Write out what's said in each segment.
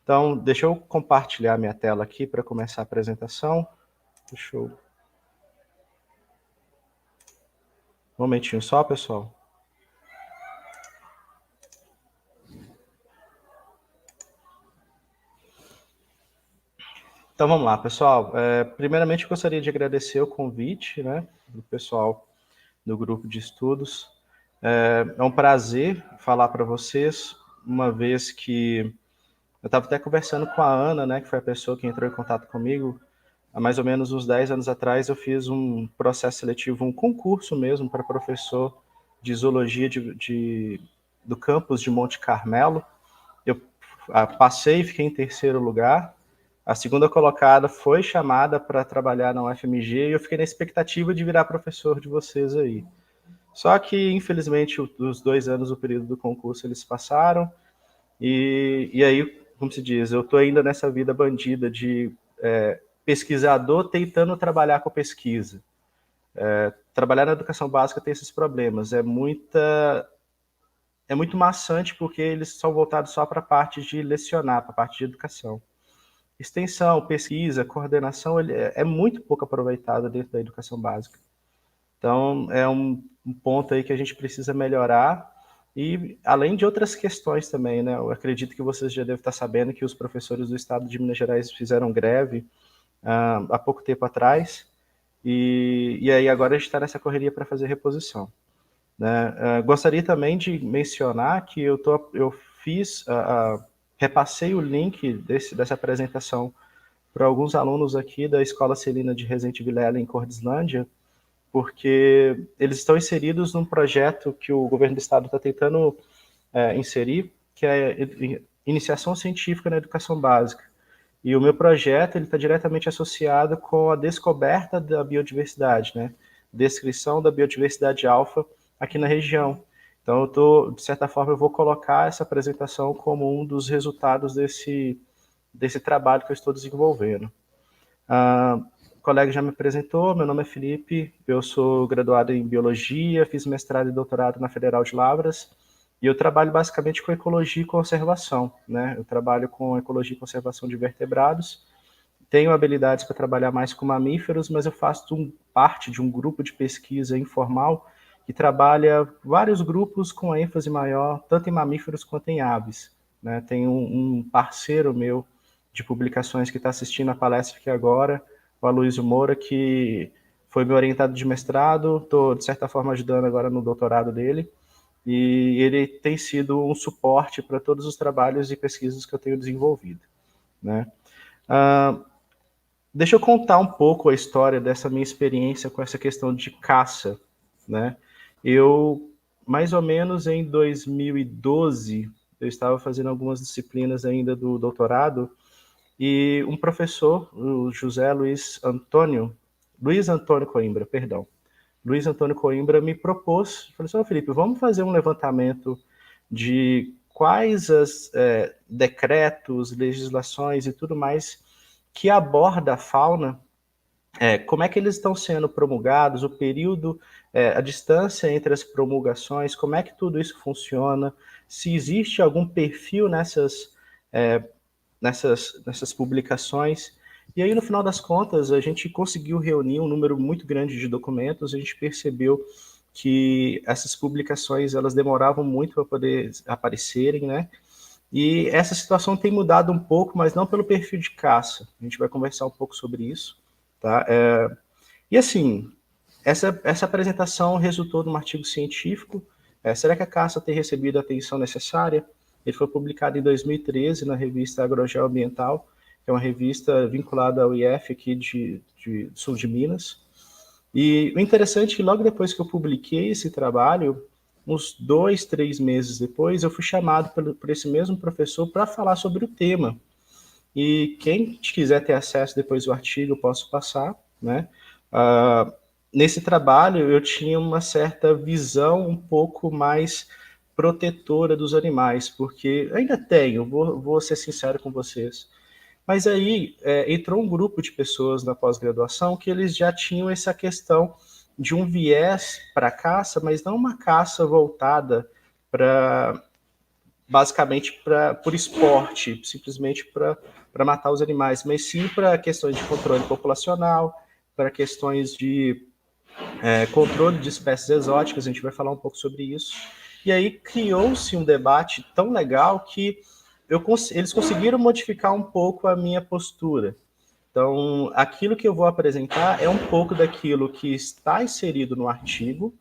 Então, deixa eu compartilhar minha tela aqui para começar a apresentação. Deixa eu... Um momentinho só, pessoal. Então, vamos lá, pessoal. Primeiramente, eu gostaria de agradecer o convite, né, do pessoal do grupo de estudos. É um prazer falar para vocês, uma vez que eu estava até conversando com a Ana, né, que foi a pessoa que entrou em contato comigo. Há mais ou menos uns 10 anos atrás, eu fiz um processo seletivo, um concurso mesmo, para professor de zoologia do campus de Monte Carmelo. Eu passei e fiquei em terceiro lugar. A segunda colocada foi chamada para trabalhar na UFMG e eu fiquei na expectativa de virar professor de vocês aí. Só que, infelizmente, os 2 anos, o período do concurso, eles passaram. E aí, como se diz, eu estou ainda nessa vida bandida de pesquisador tentando trabalhar com pesquisa. Trabalhar na educação básica tem esses problemas. É muito maçante porque eles são voltados só para a parte de lecionar, para a parte de educação. Extensão, pesquisa, coordenação é muito pouco aproveitado dentro da educação básica. Então, é um ponto aí que a gente precisa melhorar. E além de outras questões também, né? Eu acredito que vocês já devem estar sabendo que os professores do estado de Minas Gerais fizeram greve há pouco tempo atrás. E aí agora a gente está nessa correria para fazer reposição. Né? Gostaria também de mencionar que eu repassei o link dessa apresentação para alguns alunos aqui da Escola Celina de Resende Vilela, em Cordislândia, porque eles estão inseridos num projeto que o governo do estado está tentando inserir, que é iniciação científica na educação básica. E o meu projeto está diretamente associado com a descoberta da biodiversidade, né? Descrição da biodiversidade alfa aqui na região. Então, de certa forma, eu vou colocar essa apresentação como um dos resultados desse trabalho que eu estou desenvolvendo. O colega já me apresentou, meu nome é Felipe, eu sou graduado em Biologia, fiz mestrado e doutorado na Federal de Lavras, e eu trabalho basicamente com ecologia e conservação, né? Eu trabalho com ecologia e conservação de vertebrados, tenho habilidades para trabalhar mais com mamíferos, mas eu faço parte de um grupo de pesquisa informal que trabalha vários grupos com ênfase maior, tanto em mamíferos quanto em aves. Né? Tem um parceiro meu de publicações que está assistindo a palestra aqui agora, o Aloysio Moura, que foi meu orientado de mestrado, estou, de certa forma, ajudando agora no doutorado dele, e ele tem sido um suporte para todos os trabalhos e pesquisas que eu tenho desenvolvido. Né? Deixa eu contar um pouco a história dessa minha experiência com essa questão de caça, né? Eu, mais ou menos em 2012, eu estava fazendo algumas disciplinas ainda do doutorado, e um professor, o Luiz Antônio Coimbra, perdão, Luiz Antônio Coimbra me propôs, falou assim, Felipe, vamos fazer um levantamento de quais decretos, legislações e tudo mais que aborda a fauna, como é que eles estão sendo promulgados, o período, a distância entre as promulgações, como é que tudo isso funciona, se existe algum perfil nessas publicações. E aí, no final das contas, a gente conseguiu reunir um número muito grande de documentos, a gente percebeu que essas publicações elas demoravam muito para poder aparecerem, né? E essa situação tem mudado um pouco, mas não pelo perfil de caça. A gente vai conversar um pouco sobre isso, tá? E assim, essa apresentação resultou de um artigo científico. Será que a caça tem recebido a atenção necessária? Ele foi publicado em 2013 na revista Agrogeoambiental, que é uma revista vinculada ao IF aqui de sul de Minas. E o interessante é que logo depois que eu publiquei esse trabalho, uns 2, 3 meses depois, eu fui chamado por esse mesmo professor para falar sobre o tema. E quem quiser ter acesso depois do artigo, eu posso passar, né? Nesse trabalho, eu tinha uma certa visão um pouco mais protetora dos animais, porque ainda tenho, vou ser sincero com vocês. Mas aí entrou um grupo de pessoas na pós-graduação que eles já tinham essa questão de um viés para a caça, mas não uma caça voltada para basicamente por esporte, simplesmente para matar os animais, mas sim para questões de controle populacional, para questões de controle de espécies exóticas, a gente vai falar um pouco sobre isso. E aí criou-se um debate tão legal que eles conseguiram modificar um pouco a minha postura. Então, aquilo que eu vou apresentar é um pouco daquilo que está inserido no artigo,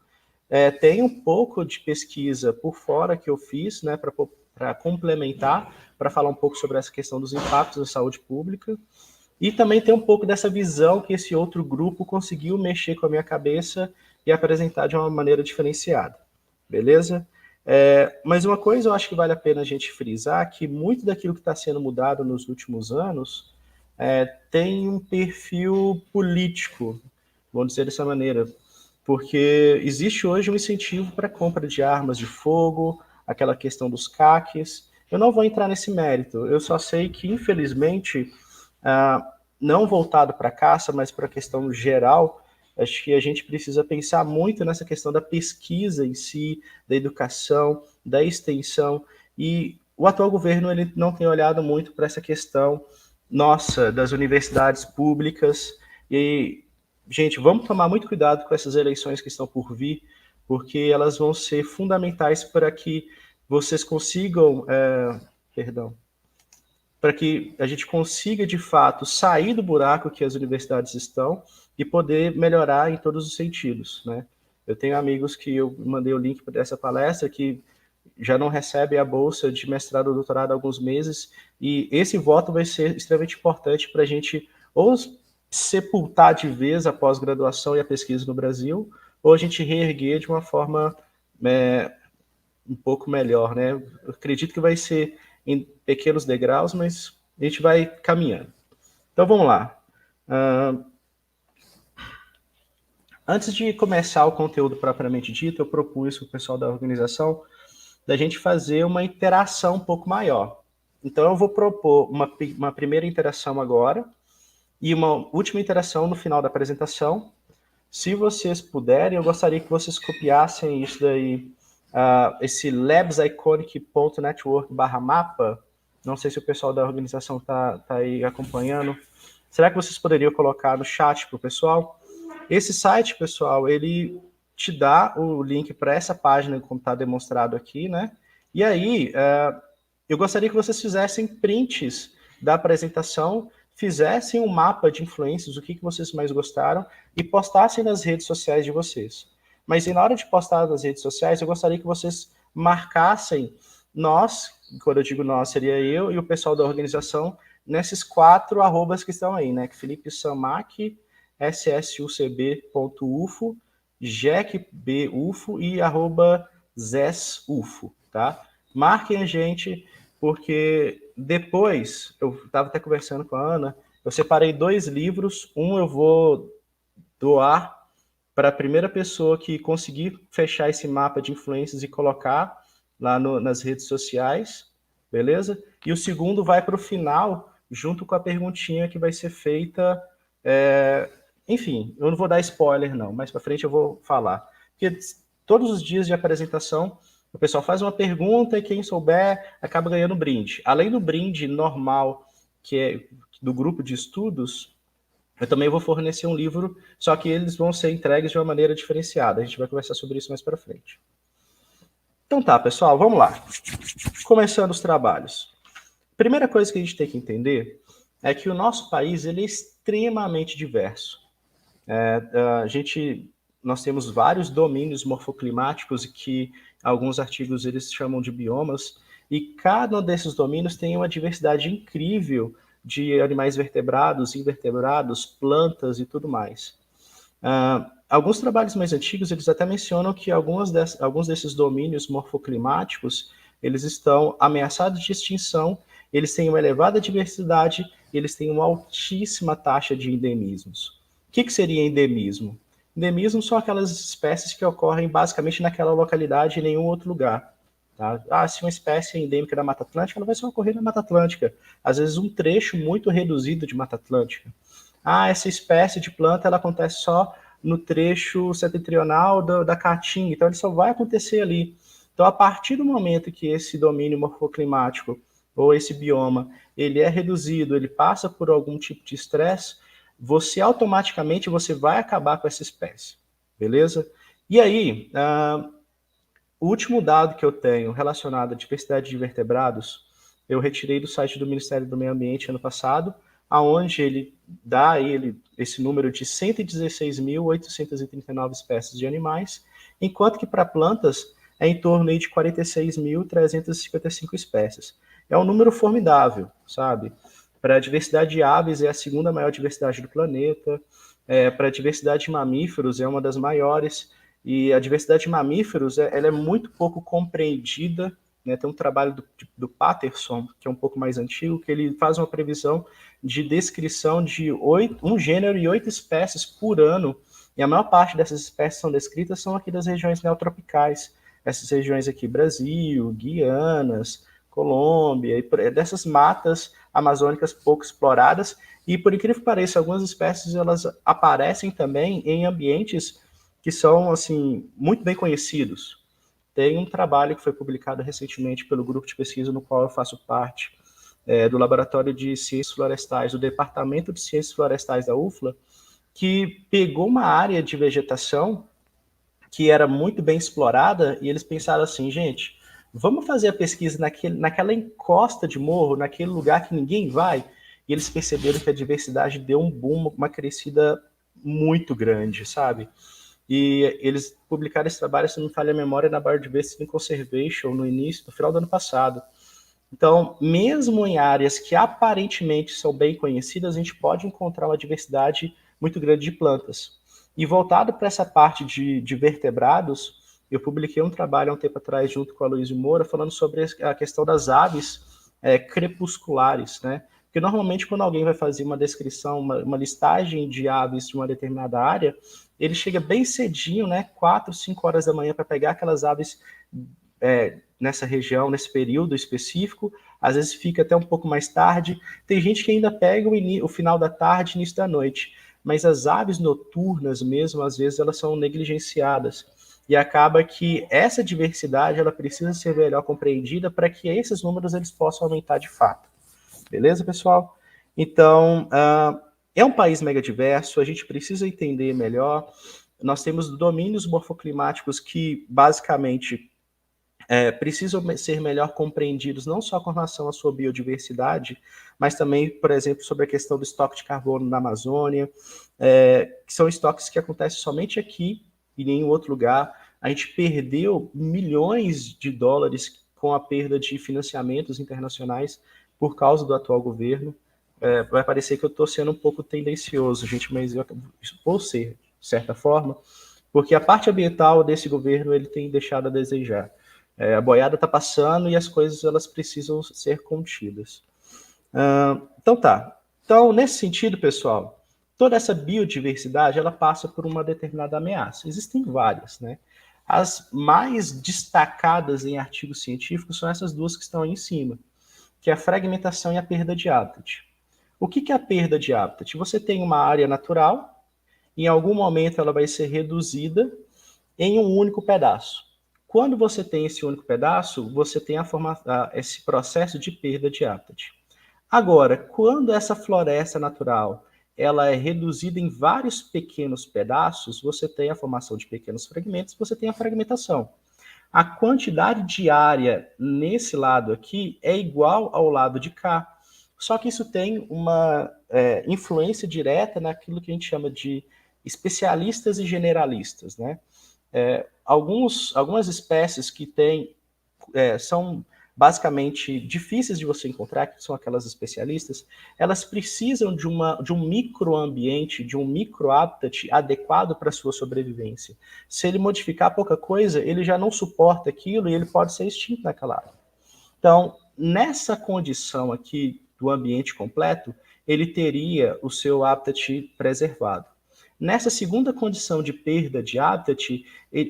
tem um pouco de pesquisa por fora que eu fiz, né, para complementar, para falar um pouco sobre essa questão dos impactos da saúde pública, e também tem um pouco dessa visão que esse outro grupo conseguiu mexer com a minha cabeça e apresentar de uma maneira diferenciada. Beleza? Mas uma coisa eu acho que vale a pena a gente frisar, que muito daquilo que está sendo mudado nos últimos anos tem um perfil político, vamos dizer dessa maneira, porque existe hoje um incentivo para a compra de armas de fogo, aquela questão dos CACs. Eu não vou entrar nesse mérito, eu só sei que, infelizmente, não voltado para a caça, mas para a questão geral, acho que a gente precisa pensar muito nessa questão da pesquisa em si, da educação, da extensão, e o atual governo ele não tem olhado muito para essa questão nossa, das universidades públicas, e, gente, vamos tomar muito cuidado com essas eleições que estão por vir, porque elas vão ser fundamentais para que vocês consigam, perdão, para que a gente consiga, de fato, sair do buraco que as universidades estão e poder melhorar em todos os sentidos, né? Eu tenho amigos que eu mandei o link para essa palestra que já não recebem a bolsa de mestrado ou doutorado há alguns meses, e esse voto vai ser extremamente importante para a gente ou sepultar de vez a pós-graduação e a pesquisa no Brasil, ou a gente reerguer de uma forma um pouco melhor, né? Eu acredito que vai ser em pequenos degraus, mas a gente vai caminhando. Então vamos lá. Antes de começar o conteúdo propriamente dito, eu propus para o pessoal da organização da gente fazer uma interação um pouco maior. Então eu vou propor uma primeira interação agora e uma última interação no final da apresentação. Se vocês puderem, eu gostaria que vocês copiassem isso daí, esse labsiconic.network/mapa. Não sei se o pessoal da organização está aí acompanhando. Será que vocês poderiam colocar no chat para o pessoal? Esse site, pessoal, ele te dá o link para essa página, como está demonstrado aqui, né? E aí, eu gostaria que vocês fizessem prints da apresentação, fizessem um mapa de influências, o que vocês mais gostaram, e postassem nas redes sociais de vocês. Mas na hora de postar nas redes sociais, eu gostaria que vocês marcassem nós, quando eu digo nós, seria eu e o pessoal da organização, nesses 4 arrobas que estão aí, né? Felipe Samac, ssucb.ufo, jecbufo e @zesufo, tá? Marquem a gente, porque depois, eu estava até conversando com a Ana, eu separei 2 livros, um eu vou doar para a primeira pessoa que conseguir fechar esse mapa de influências e colocar lá nas redes sociais, beleza? E o segundo vai para o final, junto com a perguntinha que vai ser feita. Enfim, eu não vou dar spoiler não, mais para frente eu vou falar. Porque todos os dias de apresentação, o pessoal faz uma pergunta e quem souber acaba ganhando brinde. Além do brinde normal, que é do grupo de estudos, eu também vou fornecer um livro, só que eles vão ser entregues de uma maneira diferenciada. A gente vai conversar sobre isso mais para frente. Então tá, pessoal, vamos lá. Começando os trabalhos. Primeira coisa que a gente tem que entender é que o nosso país ele é extremamente diverso. Nós temos vários domínios morfoclimáticos que alguns artigos eles chamam de biomas, e cada um desses domínios tem uma diversidade incrível de animais vertebrados, invertebrados, plantas e tudo mais. Alguns trabalhos mais antigos eles até mencionam que alguns desses domínios morfoclimáticos eles estão ameaçados de extinção, eles têm uma elevada diversidade, eles têm uma altíssima taxa de endemismos. O que seria endemismo? Endemismo são aquelas espécies que ocorrem basicamente naquela localidade e em nenhum outro lugar. Tá? Se uma espécie é endêmica da Mata Atlântica, ela vai só ocorrer na Mata Atlântica. Às vezes um trecho muito reduzido de Mata Atlântica. Essa espécie de planta ela acontece só no trecho setentrional da Caatinga, então ele só vai acontecer ali. Então, a partir do momento que esse domínio morfoclimático ou esse bioma, ele é reduzido, ele passa por algum tipo de estresse, você automaticamente você vai acabar com essa espécie, beleza? E aí, o último dado que eu tenho relacionado à diversidade de vertebrados, eu retirei do site do Ministério do Meio Ambiente ano passado, aonde ele dá esse número de 116.839 espécies de animais, enquanto que para plantas é em torno aí de 46.355 espécies. É um número formidável, sabe? Para a diversidade de aves é a segunda maior diversidade do planeta, para a diversidade de mamíferos é uma das maiores, e a diversidade de mamíferos ela é muito pouco compreendida, né? Tem um trabalho do Patterson, que é um pouco mais antigo, que ele faz uma previsão de descrição de um gênero e 8 espécies por ano, e a maior parte dessas espécies são descritas são aqui das regiões neotropicais, essas regiões aqui, Brasil, Guianas, Colômbia, dessas matas amazônicas pouco exploradas, e por incrível que pareça, algumas espécies elas aparecem também em ambientes que são assim muito bem conhecidos. Tem um trabalho que foi publicado recentemente pelo grupo de pesquisa no qual eu faço parte, do Laboratório de Ciências Florestais, do Departamento de Ciências Florestais da UFLA, que pegou uma área de vegetação que era muito bem explorada e eles pensaram assim, gente, vamos fazer a pesquisa naquela encosta de morro, naquele lugar que ninguém vai, e eles perceberam que a diversidade deu um boom, uma crescida muito grande, sabe? E eles publicaram esse trabalho, se não me falha a memória, na Biodiversity Conservation no final do ano passado. Então, mesmo em áreas que aparentemente são bem conhecidas, a gente pode encontrar uma diversidade muito grande de plantas. E voltado para essa parte de vertebrados, eu publiquei um trabalho há um tempo atrás, junto com a Luísa Moura, falando sobre a questão das aves crepusculares, né? Porque normalmente quando alguém vai fazer uma descrição, uma listagem de aves de uma determinada área, ele chega bem cedinho, né? 4, 5 horas da manhã para pegar aquelas aves nessa região, nesse período específico, às vezes fica até um pouco mais tarde. Tem gente que ainda pega o final da tarde, início da noite, mas as aves noturnas mesmo, às vezes elas são negligenciadas. E acaba que essa diversidade ela precisa ser melhor compreendida para que esses números eles possam aumentar de fato. Beleza, pessoal? Então, é um país mega diverso, a gente precisa entender melhor. Nós temos domínios morfoclimáticos que, basicamente, precisam ser melhor compreendidos, não só com relação à sua biodiversidade, mas também, por exemplo, sobre a questão do estoque de carbono na Amazônia, que são estoques que acontecem somente aqui e em nenhum outro lugar. A gente perdeu milhões de dólares com a perda de financiamentos internacionais por causa do atual governo. Vai parecer que eu estou sendo um pouco tendencioso, gente, mas eu vou ser, de certa forma, porque a parte ambiental desse governo ele tem deixado a desejar. A boiada está passando e as coisas elas precisam ser contidas. Então tá. Então, nesse sentido, pessoal, toda essa biodiversidade ela passa por uma determinada ameaça. Existem várias, né? As mais destacadas em artigos científicos são essas duas que estão aí em cima, que é a fragmentação e a perda de hábitat. O que é a perda de hábitat? Você tem uma área natural, em algum momento ela vai ser reduzida em um único pedaço. Quando você tem esse único pedaço, você tem esse processo de perda de hábitat. Agora, quando essa floresta natural ela é reduzida em vários pequenos pedaços, você tem a formação de pequenos fragmentos, você tem a fragmentação. A quantidade de área nesse lado aqui é igual ao lado de cá, só que isso tem uma influência direta naquilo que a gente chama de especialistas e generalistas, né? Algumas espécies que são basicamente difíceis de você encontrar, que são aquelas especialistas, elas precisam de um microambiente, de um microhabitat adequado para a sua sobrevivência. Se ele modificar pouca coisa, ele já não suporta aquilo e ele pode ser extinto naquela área. Então, nessa condição aqui do ambiente completo, ele teria o seu habitat preservado. Nessa segunda condição de perda de habitat,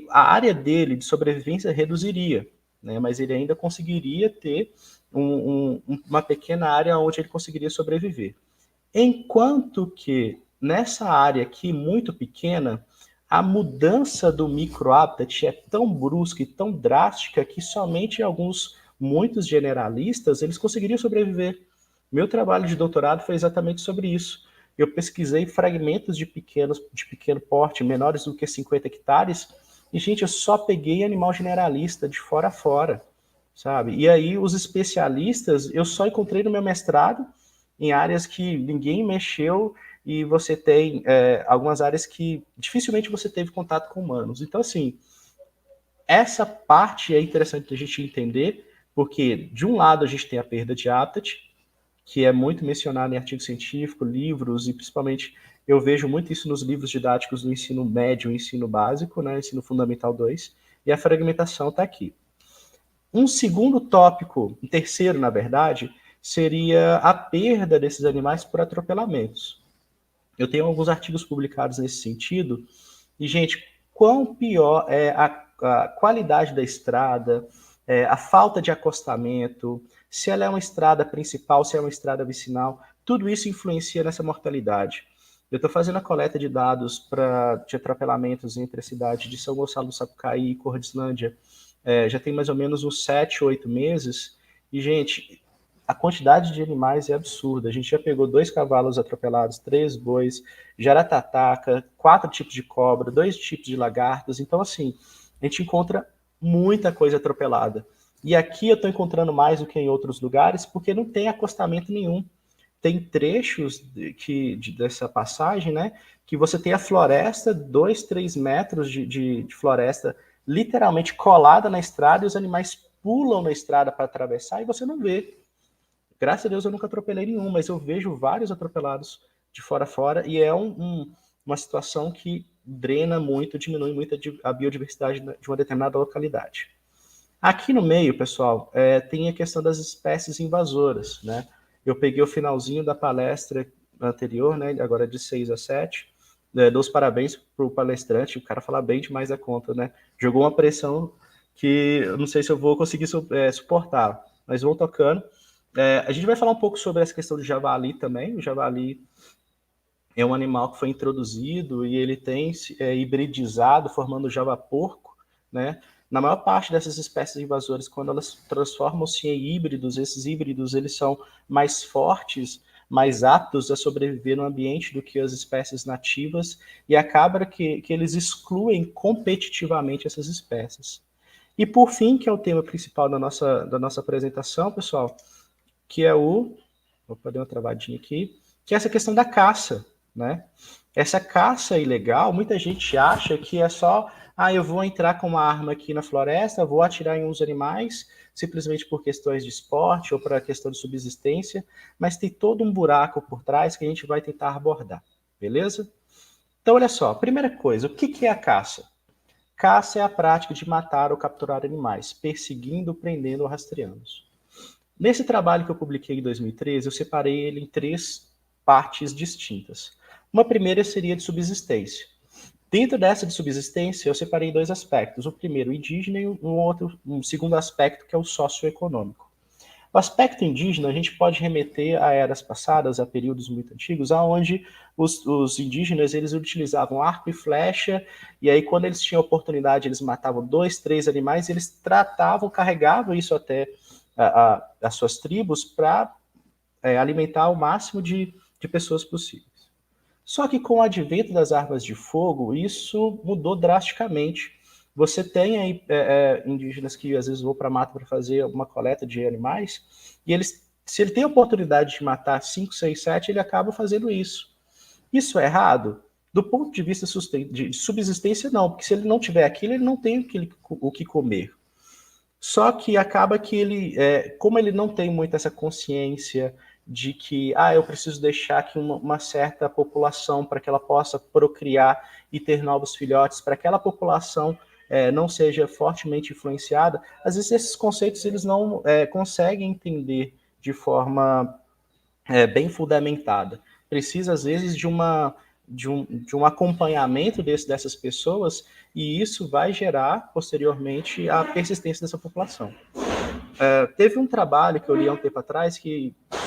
a área dele de sobrevivência reduziria, né? Mas ele ainda conseguiria ter uma pequena área onde ele conseguiria sobreviver. Enquanto que nessa área aqui, muito pequena, a mudança do microhabitat é tão brusca e tão drástica que somente muitos generalistas, eles conseguiriam sobreviver. Meu trabalho de doutorado foi exatamente sobre isso. Eu pesquisei fragmentos de pequeno porte, menores do que 50 hectares, e, gente, eu só peguei animal generalista de fora a fora, sabe? E aí, os especialistas, eu só encontrei no meu mestrado, em áreas que ninguém mexeu, e você tem algumas áreas que dificilmente você teve contato com humanos. Então, assim, essa parte é interessante a gente entender, porque, de um lado, a gente tem a perda de hábitat, que é muito mencionado em artigo científico, livros, e principalmente eu vejo muito isso nos livros didáticos do ensino médio e ensino básico, né, ensino fundamental 2, e a fragmentação está aqui. Um segundo tópico, um terceiro, na verdade, seria a perda desses animais por atropelamentos. Eu tenho alguns artigos publicados nesse sentido, e, gente, quão pior é a qualidade da estrada, a falta de acostamento, se ela é uma estrada principal, se é uma estrada vicinal, tudo isso influencia nessa mortalidade. Eu estou fazendo a coleta de dados de atropelamentos entre a cidade de São Gonçalo do Sapucaí e Cordislândia, já tem mais ou menos uns 7, 8 meses, e, gente, a quantidade de animais é absurda. A gente já pegou 2 cavalos atropelados, 3 bois, jaratataca, 4 tipos de cobra, 2 tipos de lagartas. Então, assim, a gente encontra muita coisa atropelada. E aqui eu estou encontrando mais do que em outros lugares, porque não tem acostamento nenhum. Tem trechos dessa passagem, né, que você tem a floresta, 2, 3 metros de floresta literalmente colada na estrada, e os animais pulam na estrada para atravessar e você não vê. Graças a Deus eu nunca atropelei nenhum, mas eu vejo vários atropelados de fora a fora, e é uma situação que drena muito, diminui muito a biodiversidade de uma determinada localidade. Aqui no meio, pessoal, tem a questão das espécies invasoras, né? Eu peguei o finalzinho da palestra anterior, né, agora de 6 a 7, dou os parabéns para o palestrante, o cara fala bem demais da conta, né? Jogou uma pressão que eu não sei se eu vou conseguir suportar, mas vou tocando. A gente vai falar um pouco sobre essa questão do javali também. O javali é um animal que foi introduzido e ele tem hibridizado, formando o javaporco, né? Na maior parte dessas espécies invasoras, quando elas transformam-se em híbridos, esses híbridos eles são mais fortes, mais aptos a sobreviver no ambiente do que as espécies nativas, e acaba que eles excluem competitivamente essas espécies. E por fim, que é o tema principal da nossa apresentação, pessoal, que é opa, deu uma travadinha aqui, que é essa questão da caça, né? Essa caça ilegal, muita gente acha que é só, eu vou entrar com uma arma aqui na floresta, vou atirar em uns animais, simplesmente por questões de esporte ou para questão de subsistência, mas tem todo um buraco por trás que a gente vai tentar abordar, beleza? Então, olha só, primeira coisa, o que é a caça? Caça é a prática de matar ou capturar animais, perseguindo, prendendo ou rastreando-os. Nesse trabalho que eu publiquei em 2013, eu separei ele em 3 partes distintas. Uma primeira seria de subsistência. Dentro dessa de subsistência, eu separei 2 aspectos. O primeiro, o indígena, e um segundo aspecto, que é o socioeconômico. O aspecto indígena, a gente pode remeter a eras passadas, a períodos muito antigos, onde os indígenas eles utilizavam arco e flecha, e aí quando eles tinham oportunidade, eles matavam 2, 3 animais, e eles carregavam isso até as suas tribos para alimentar o máximo de pessoas possíveis. Só que com o advento das armas de fogo, isso mudou drasticamente. Você tem aí indígenas que às vezes vão para a mata para fazer alguma coleta de animais, e se ele tem a oportunidade de matar 5, 6, 7, ele acaba fazendo isso. Isso é errado? Do ponto de vista de subsistência, não, porque se ele não tiver aquilo, ele não tem o que comer. Só que acaba que ele, como ele não tem muito essa consciência de que, eu preciso deixar aqui uma certa população para que ela possa procriar e ter novos filhotes, para que aquela população não seja fortemente influenciada, às vezes esses conceitos eles não conseguem entender de forma bem fundamentada. Precisa, às vezes, de um acompanhamento dessas pessoas, e isso vai gerar, posteriormente, a persistência dessa população. Teve um trabalho que eu li há um tempo atrás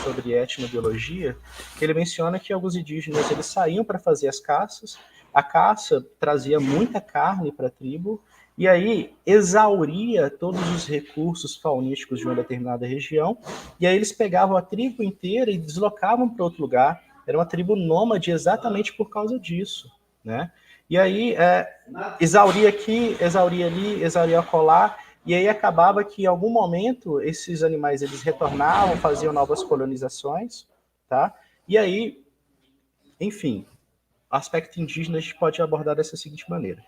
sobre etnobiologia, que ele menciona que alguns indígenas eles saíam para fazer as caças, a caça trazia muita carne para a tribo, e aí exauria todos os recursos faunísticos de uma determinada região, e aí eles pegavam a tribo inteira e deslocavam para outro lugar. Era uma tribo nômade exatamente por causa disso, né? E aí exauria aqui, exauria ali, exauria acolá, e aí acabava que em algum momento esses animais eles retornavam, faziam novas colonizações, tá? E aí, enfim, aspecto indígena a gente pode abordar dessa seguinte maneira.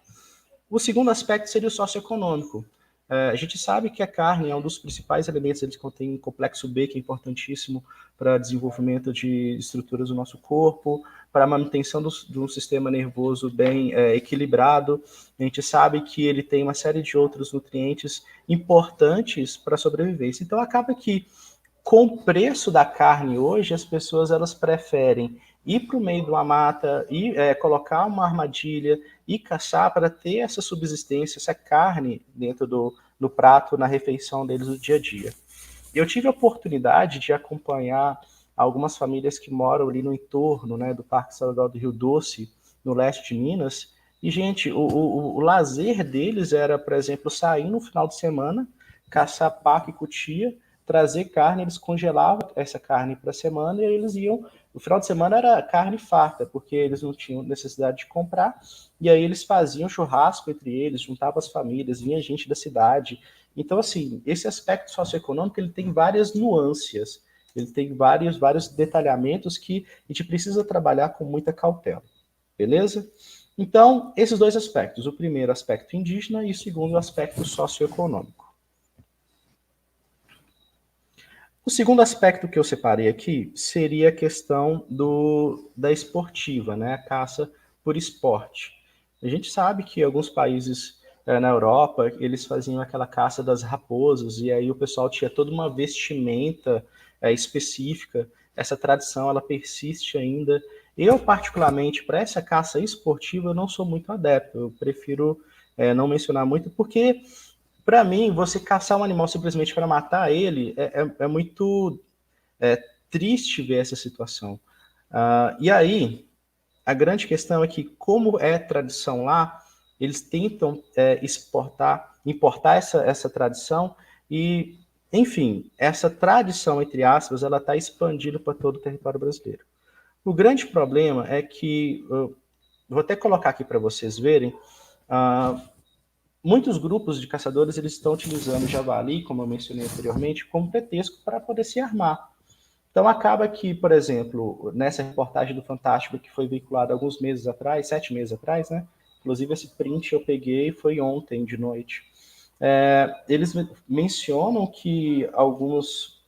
O segundo aspecto seria o socioeconômico. A gente sabe que a carne é um dos principais elementos, eles contêm complexo B, que é importantíssimo para o desenvolvimento de estruturas do nosso corpo, para a manutenção de um sistema nervoso bem equilibrado. A gente sabe que ele tem uma série de outros nutrientes importantes para a sobrevivência. Então, acaba que, com o preço da carne hoje, as pessoas elas preferem ir para o meio de uma mata e colocar uma armadilha e caçar para ter essa subsistência, essa carne dentro do prato, na refeição deles do dia a dia. Eu tive a oportunidade de acompanhar algumas famílias que moram ali no entorno, né, do Parque Estadual do Rio Doce, no leste de Minas, e, gente, o lazer deles era, por exemplo, sair no final de semana, caçar paca e cutia, trazer carne, eles congelavam essa carne para a semana e eles iam. O final de semana era carne farta, porque eles não tinham necessidade de comprar, e aí eles faziam churrasco entre eles, juntavam as famílias, vinha gente da cidade. Então, assim, esse aspecto socioeconômico ele tem várias nuances, ele tem vários detalhamentos que a gente precisa trabalhar com muita cautela, beleza? Então, esses dois aspectos, o primeiro aspecto indígena e o segundo aspecto socioeconômico. O segundo aspecto que eu separei aqui seria a questão da esportiva, né? A caça por esporte. A gente sabe que alguns países na Europa, eles faziam aquela caça das raposas, e aí o pessoal tinha toda uma vestimenta específica. Essa tradição, ela persiste ainda. Eu, particularmente, para essa caça esportiva, eu não sou muito adepto. Eu prefiro não mencionar muito, porque para mim, você caçar um animal simplesmente para matar ele é muito triste ver essa situação. E aí, a grande questão é que, como é tradição lá, eles tentam importar essa tradição e, enfim, essa tradição, entre aspas, ela está expandindo para todo o território brasileiro. O grande problema é que, vou até colocar aqui para vocês verem, muitos grupos de caçadores eles estão utilizando o javali, como eu mencionei anteriormente, como pretexto para poder se armar. Então acaba que, por exemplo, nessa reportagem do Fantástico que foi veiculada alguns meses atrás, 7 meses atrás, né? Inclusive esse print eu peguei foi ontem de noite. Eles mencionam que alguns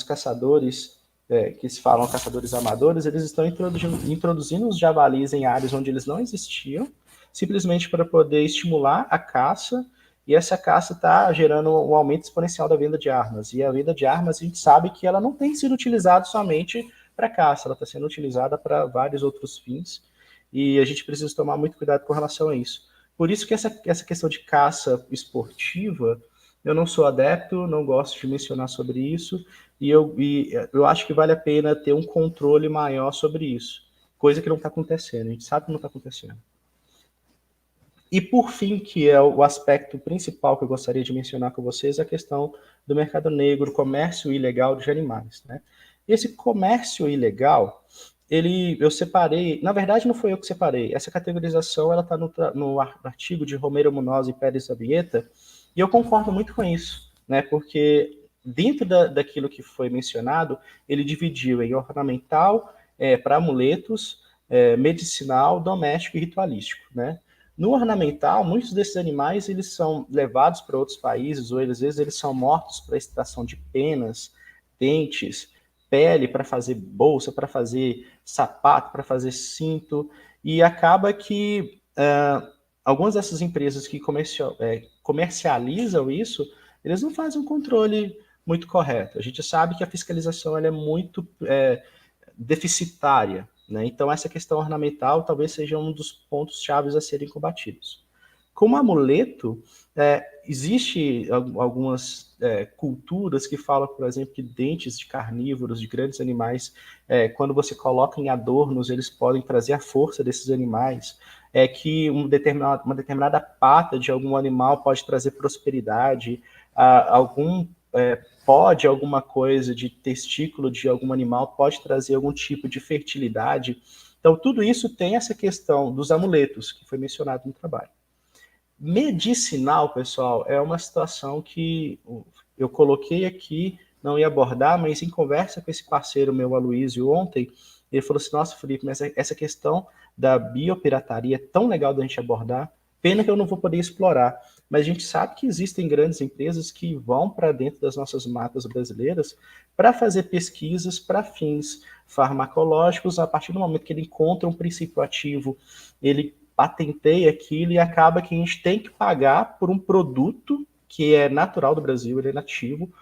caçadores, que se falam caçadores amadores, eles estão introduzindo os javalis em áreas onde eles não existiam, simplesmente para poder estimular a caça, e essa caça está gerando um aumento exponencial da venda de armas. E a venda de armas, a gente sabe que ela não tem sido utilizada somente para caça, ela está sendo utilizada para vários outros fins, e a gente precisa tomar muito cuidado com relação a isso. Por isso que essa questão de caça esportiva, eu não sou adepto, não gosto de mencionar sobre isso, e eu acho que vale a pena ter um controle maior sobre isso, coisa que não está acontecendo, a gente sabe que não está acontecendo. E por fim, que é o aspecto principal que eu gostaria de mencionar com vocês, a questão do mercado negro, comércio ilegal de animais, né? Esse comércio ilegal, eu separei, na verdade não foi eu que separei, essa categorização ela está no artigo de Romero Munoz e Pérez Abieta, e eu concordo muito com isso, né? Porque dentro daquilo que foi mencionado, ele dividiu em ornamental, para amuletos, medicinal, doméstico e ritualístico, né? No ornamental, muitos desses animais eles são levados para outros países, ou às vezes eles são mortos para extração de penas, dentes, pele para fazer bolsa, para fazer sapato, para fazer cinto, e acaba que algumas dessas empresas que comercializam isso, eles não fazem um controle muito correto. A gente sabe que a fiscalização ela é muito deficitária, né? Então essa questão ornamental talvez seja um dos pontos chaves a serem combatidos. Como amuleto, existe algumas culturas que falam, por exemplo, que dentes de carnívoros, de grandes animais, quando você coloca em adornos, eles podem trazer a força desses animais. Que uma determinada pata de algum animal pode trazer prosperidade, alguma coisa de testículo de algum animal pode trazer algum tipo de fertilidade. Então, tudo isso tem essa questão dos amuletos, que foi mencionado no trabalho. Medicinal, pessoal, é uma situação que eu coloquei aqui, não ia abordar, mas em conversa com esse parceiro meu, Aloysio, ontem, ele falou assim, nossa, Felipe, mas essa questão da biopirataria é tão legal da gente abordar, pena que eu não vou poder explorar, mas a gente sabe que existem grandes empresas que vão para dentro das nossas matas brasileiras para fazer pesquisas para fins farmacológicos, a partir do momento que ele encontra um princípio ativo, ele patenteia aquilo e acaba que a gente tem que pagar por um produto que é natural do Brasil, ele é nativo,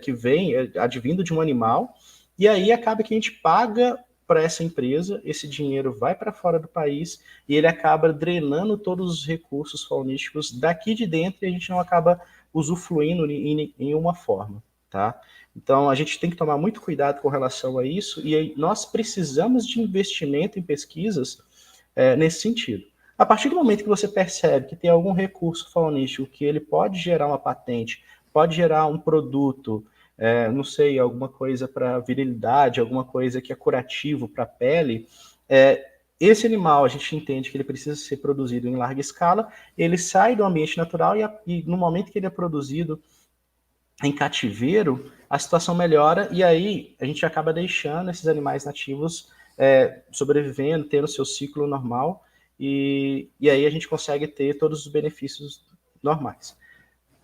que vem advindo de um animal, e aí acaba que a gente paga para essa empresa, esse dinheiro vai para fora do país e ele acaba drenando todos os recursos faunísticos daqui de dentro e a gente não acaba usufruindo em uma forma, tá? Então a gente tem que tomar muito cuidado com relação a isso e aí, nós precisamos de investimento em pesquisas nesse sentido. A partir do momento que você percebe que tem algum recurso faunístico que ele pode gerar uma patente, pode gerar um produto, não sei, alguma coisa para virilidade, alguma coisa que é curativo para a pele, esse animal a gente entende que ele precisa ser produzido em larga escala, ele sai do ambiente natural e no momento que ele é produzido em cativeiro, a situação melhora e aí a gente acaba deixando esses animais nativos sobrevivendo, tendo seu ciclo normal e aí a gente consegue ter todos os benefícios normais.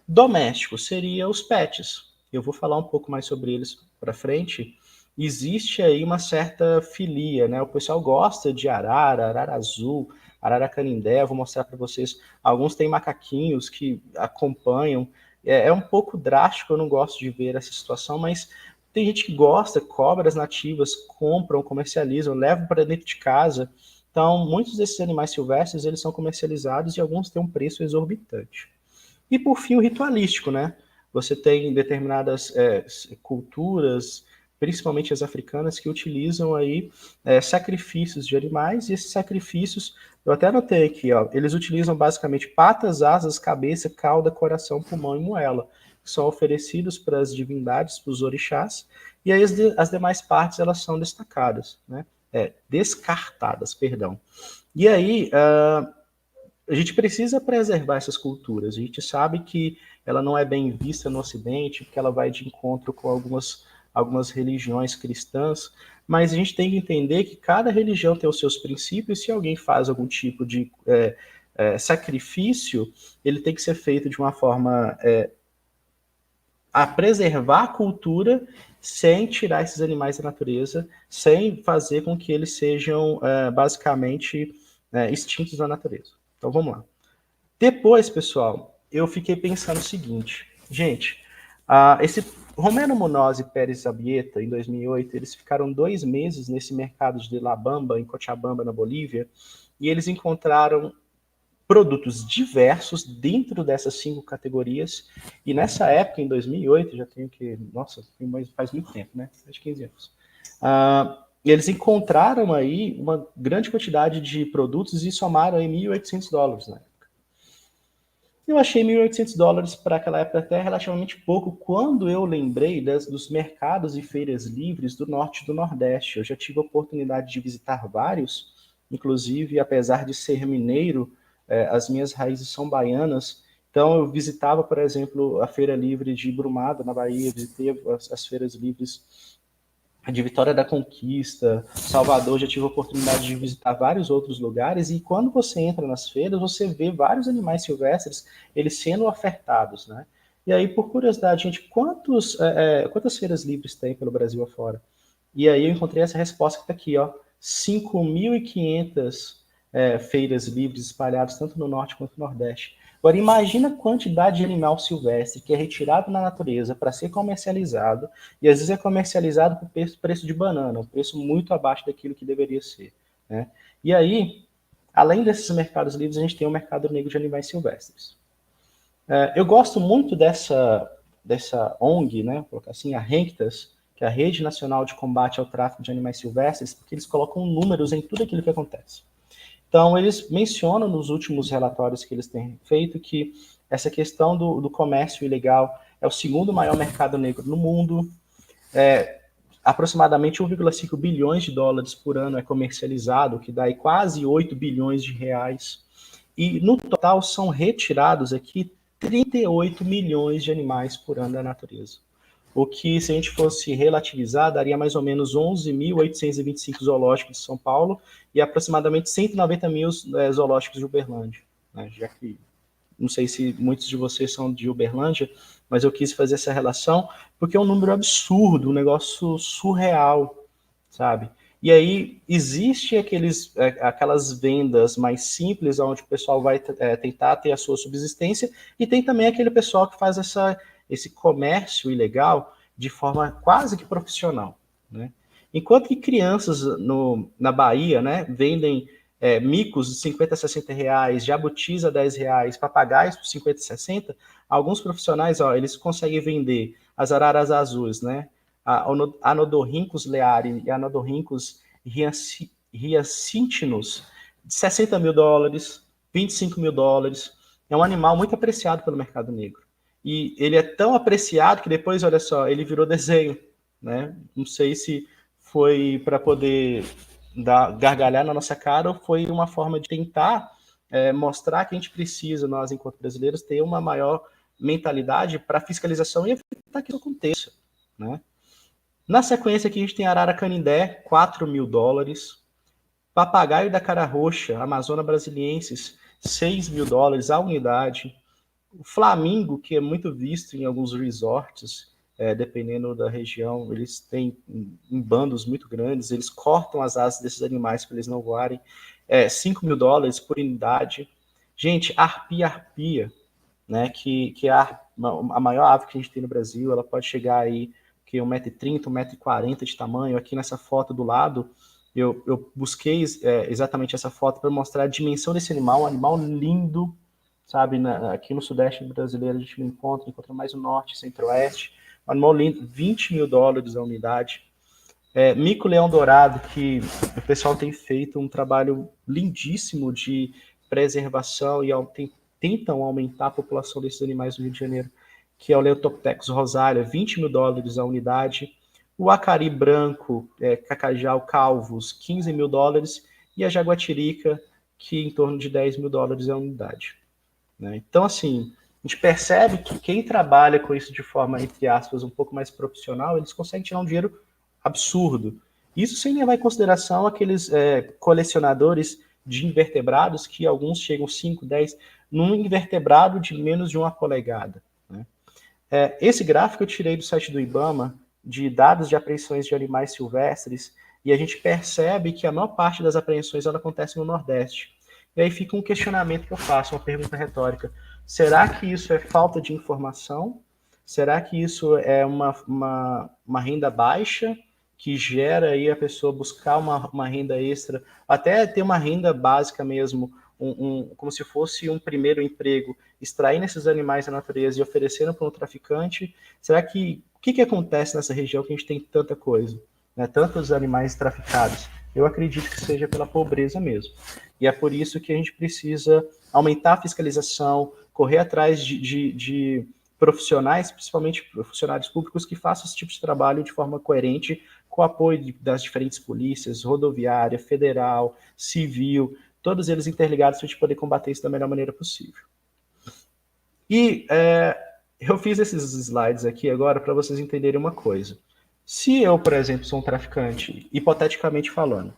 Doméstico seria os pets. Eu vou falar um pouco mais sobre eles para frente. Existe aí uma certa filia, né? O pessoal gosta de arara azul, arara canindé. Eu vou mostrar para vocês. Alguns têm macaquinhos que acompanham. É um pouco drástico, eu não gosto de ver essa situação, mas tem gente que gosta, cobras nativas, compram, comercializam, levam para dentro de casa. Então, muitos desses animais silvestres, eles são comercializados e alguns têm um preço exorbitante. E por fim, o ritualístico, né? Você tem determinadas culturas, principalmente as africanas, que utilizam aí sacrifícios de animais, e esses sacrifícios, eu até anotei aqui, ó, eles utilizam basicamente patas, asas, cabeça, cauda, coração, pulmão e moela, que são oferecidos para as divindades, para os orixás, e aí as demais partes elas são destacadas, né? Descartadas, perdão. E aí, a gente precisa preservar essas culturas. A gente sabe que ela não é bem vista no Ocidente, porque ela vai de encontro com algumas religiões cristãs, mas a gente tem que entender que cada religião tem os seus princípios. Se alguém faz algum tipo de sacrifício, ele tem que ser feito de uma forma a preservar a cultura sem tirar esses animais da natureza, sem fazer com que eles sejam basicamente extintos da natureza. Então vamos lá. Depois, pessoal, eu fiquei pensando o seguinte, gente, esse Romero Munoz e Pérez Zabieta, em 2008, eles ficaram 2 meses nesse mercado de La Bamba, em Cochabamba, na Bolívia, e eles encontraram produtos diversos dentro dessas 5 categorias, e nessa época, em 2008, já tenho que, nossa, faz muito tempo, né? Mais de 15 anos. Eles encontraram aí uma grande quantidade de produtos e somaram aí $1.800, né? Eu achei $1.800 para aquela época até relativamente pouco, quando eu lembrei dos mercados e feiras livres do norte e do nordeste. Eu já tive a oportunidade de visitar vários, inclusive, apesar de ser mineiro, as minhas raízes são baianas, então eu visitava, por exemplo, a Feira Livre de Brumado, na Bahia, visitei as feiras livres de Vitória da Conquista, Salvador, já tive a oportunidade de visitar vários outros lugares, e quando você entra nas feiras, você vê vários animais silvestres, eles sendo ofertados, né? E aí, por curiosidade, gente, quantas feiras livres tem pelo Brasil afora? E aí eu encontrei essa resposta que está aqui, ó, 5.500 feiras livres espalhadas tanto no norte quanto no nordeste. Agora, imagina a quantidade de animal silvestre que é retirado na natureza para ser comercializado, e às vezes é comercializado por preço de banana, um preço muito abaixo daquilo que deveria ser, né? E aí, além desses mercados livres, a gente tem o mercado negro de animais silvestres. Eu gosto muito dessa ONG, né, vou colocar assim, a RENCTAS, que é a Rede Nacional de Combate ao Tráfico de Animais Silvestres, porque eles colocam números em tudo aquilo que acontece. Então, eles mencionam nos últimos relatórios que eles têm feito que essa questão do comércio ilegal é o segundo maior mercado negro no mundo, aproximadamente 1,5 bilhões de dólares por ano é comercializado, que dá aí quase 8 bilhões de reais. E no total são retirados aqui 38 milhões de animais por ano da natureza. O que, se a gente fosse relativizar, daria mais ou menos 11.825 zoológicos de São Paulo e aproximadamente 190 mil zoológicos de Uberlândia. Né? Já que, não sei se muitos de vocês são de Uberlândia, mas eu quis fazer essa relação porque é um número absurdo, um negócio surreal, sabe? E aí existe aquelas vendas mais simples, onde o pessoal vai tentar ter a sua subsistência, e tem também aquele pessoal que faz esse comércio ilegal de forma quase que profissional, né? Enquanto que crianças na Bahia, né, vendem micos de 50 a 60 reais, jabutis a 10 reais, papagaios por 50 e 60, alguns profissionais, eles conseguem vender as araras azuis, né, Anodorhynchus leari e Anodorhynchus hyacintinus de 60 mil dólares, 25 mil dólares. É um animal muito apreciado pelo mercado negro. E ele é tão apreciado que depois, olha só, ele virou desenho, né? Não sei se foi para poder gargalhar na nossa cara ou foi uma forma de tentar mostrar que a gente precisa, nós enquanto brasileiros, ter uma maior mentalidade para fiscalização e evitar que isso aconteça, né? Na sequência aqui a gente tem arara canindé, 4 mil dólares, papagaio da cara roxa, Amazona brasiliensis, 6 mil dólares a unidade, o flamingo, que é muito visto em alguns resorts, dependendo da região, eles têm em bandos muito grandes, eles cortam as asas desses animais para eles não voarem, 5 mil dólares por unidade. Gente, arpia, né, que é a maior ave que a gente tem no Brasil, ela pode chegar aí que 1,30 m, 1,40 m de tamanho. Aqui nessa foto do lado, eu busquei exatamente essa foto para mostrar a dimensão desse animal, um animal lindo, sabe? Aqui no Sudeste brasileiro a gente não encontra mais no Norte, Centro-Oeste. Um animal lindo, 20 mil dólares a unidade. Mico-leão dourado, que o pessoal tem feito um trabalho lindíssimo de preservação e tentam aumentar a população desses animais no Rio de Janeiro, que é o Leotoptex rosalia, 20 mil dólares a unidade. O acari branco, cacajau calvos, 15 mil dólares. E a jaguatirica, que em torno de 10 mil dólares a unidade. Né? Então, assim, a gente percebe que quem trabalha com isso de forma, entre aspas, um pouco mais profissional, eles conseguem tirar um dinheiro absurdo. Isso sem levar em consideração aqueles colecionadores de invertebrados, que alguns chegam 5, 10, num invertebrado de menos de 1 polegada. Né? Esse gráfico eu tirei do site do IBAMA, de dados de apreensões de animais silvestres, e a gente percebe que a maior parte das apreensões ela acontece no Nordeste. E aí fica um questionamento que eu faço, uma pergunta retórica. Será que isso é falta de informação? Será que isso é uma renda baixa que gera aí a pessoa buscar uma renda extra, até ter uma renda básica mesmo, como se fosse um primeiro emprego, extraindo esses animais da natureza e oferecendo para um traficante? Será que o que acontece nessa região que a gente tem tanta coisa, né? Tantos animais traficados? Eu acredito que seja pela pobreza mesmo. E é por isso que a gente precisa aumentar a fiscalização, correr atrás de profissionais, principalmente funcionários públicos, que façam esse tipo de trabalho de forma coerente, com o apoio das diferentes polícias, rodoviária, federal, civil, todos eles interligados para a gente poder combater isso da melhor maneira possível. E eu fiz esses slides aqui agora para vocês entenderem uma coisa. Se eu, por exemplo, sou um traficante, hipoteticamente falando,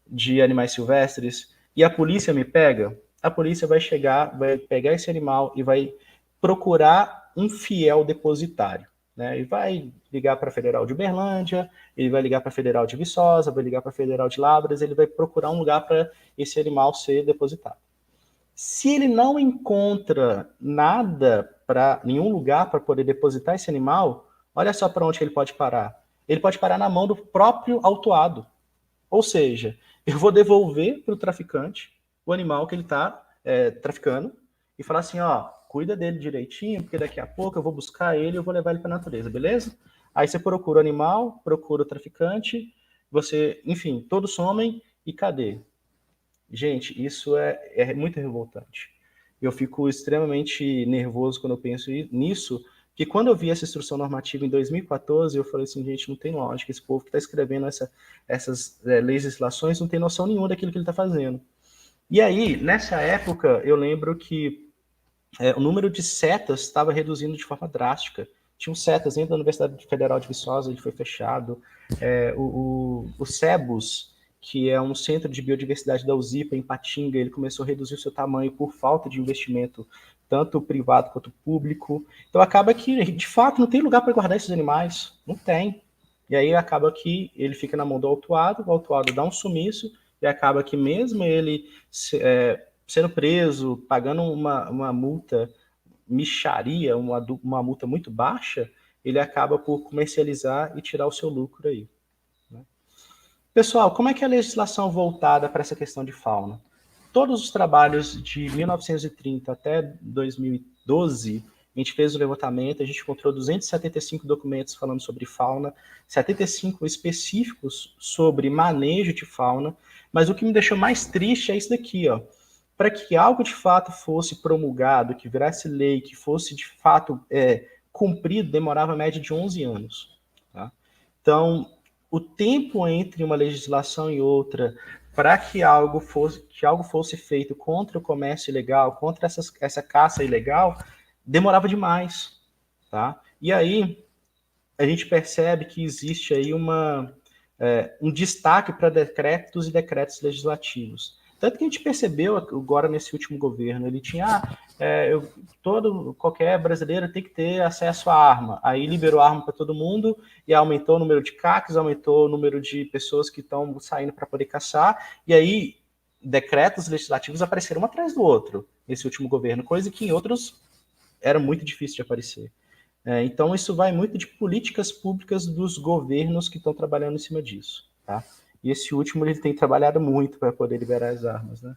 de animais silvestres, e a polícia me pega, a polícia vai pegar esse animal e vai procurar um fiel depositário, né? E vai ligar para a Federal de Uberlândia, ele vai ligar para a Federal de Viçosa, vai ligar para a Federal de Lavras, ele vai procurar um lugar para esse animal ser depositado. Se ele não encontra nada, nenhum lugar para poder depositar esse animal, olha só para onde ele pode parar. Ele pode parar na mão do próprio autuado. Ou seja, eu vou devolver para o traficante o animal que ele está traficando e falar assim, ó, cuida dele direitinho, porque daqui a pouco eu vou buscar ele e eu vou levar ele para a natureza, beleza? Aí você procura o animal, procura o traficante, você, enfim, todos somem e cadê? Gente, isso é muito revoltante. Eu fico extremamente nervoso quando eu penso nisso, que quando eu vi essa instrução normativa em 2014, eu falei assim, gente, não tem lógica, esse povo que está escrevendo essas legislações não tem noção nenhuma daquilo que ele está fazendo. E aí, nessa época, eu lembro que o número de setas estava reduzindo de forma drástica. Tinham setas dentro da Universidade Federal de Viçosa, ele foi fechado. O SEBUS, que é um centro de biodiversidade da USIPA, em Patinga, ele começou a reduzir o seu tamanho por falta de investimento, tanto privado quanto público. Então acaba que, de fato, não tem lugar para guardar esses animais. Não tem. E aí acaba que ele fica na mão do autuado, o autuado dá um sumiço, e acaba que mesmo ele sendo preso, pagando uma multa, mixaria, uma multa muito baixa, ele acaba por comercializar e tirar o seu lucro aí. Né? Pessoal, como é que é a legislação voltada para essa questão de fauna? Todos os trabalhos de 1930 até 2012, a gente fez o levantamento, a gente encontrou 275 documentos falando sobre fauna, 75 específicos sobre manejo de fauna, mas o que me deixou mais triste é isso daqui, ó. Para que algo de fato fosse promulgado, que virasse lei, que fosse de fato cumprido, demorava a média de 11 anos. Tá? Então, o tempo entre uma legislação e outra, para que algo fosse feito contra o comércio ilegal, contra essa caça ilegal, demorava demais. Tá? E aí, a gente percebe que existe aí um destaque para decretos e decretos legislativos. Tanto que a gente percebeu agora nesse último governo, ele tinha qualquer brasileiro tem que ter acesso à arma. Aí liberou a arma para todo mundo e aumentou o número de CACs, aumentou o número de pessoas que estão saindo para poder caçar. E aí decretos legislativos apareceram um atrás do outro nesse último governo, coisa que em outros era muito difícil de aparecer. Então, isso vai muito de políticas públicas dos governos que estão trabalhando em cima disso. Tá? E esse último ele tem trabalhado muito para poder liberar as armas. Né?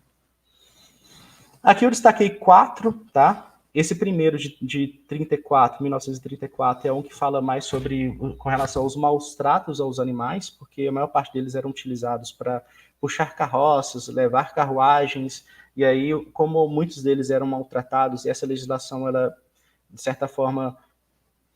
Aqui eu destaquei 4, tá? Esse primeiro de 34, 1934, é um que fala mais com relação aos maus tratos aos animais, porque a maior parte deles eram utilizados para puxar carroças, levar carruagens, e aí, como muitos deles eram maltratados, e essa legislação, ela, de certa forma,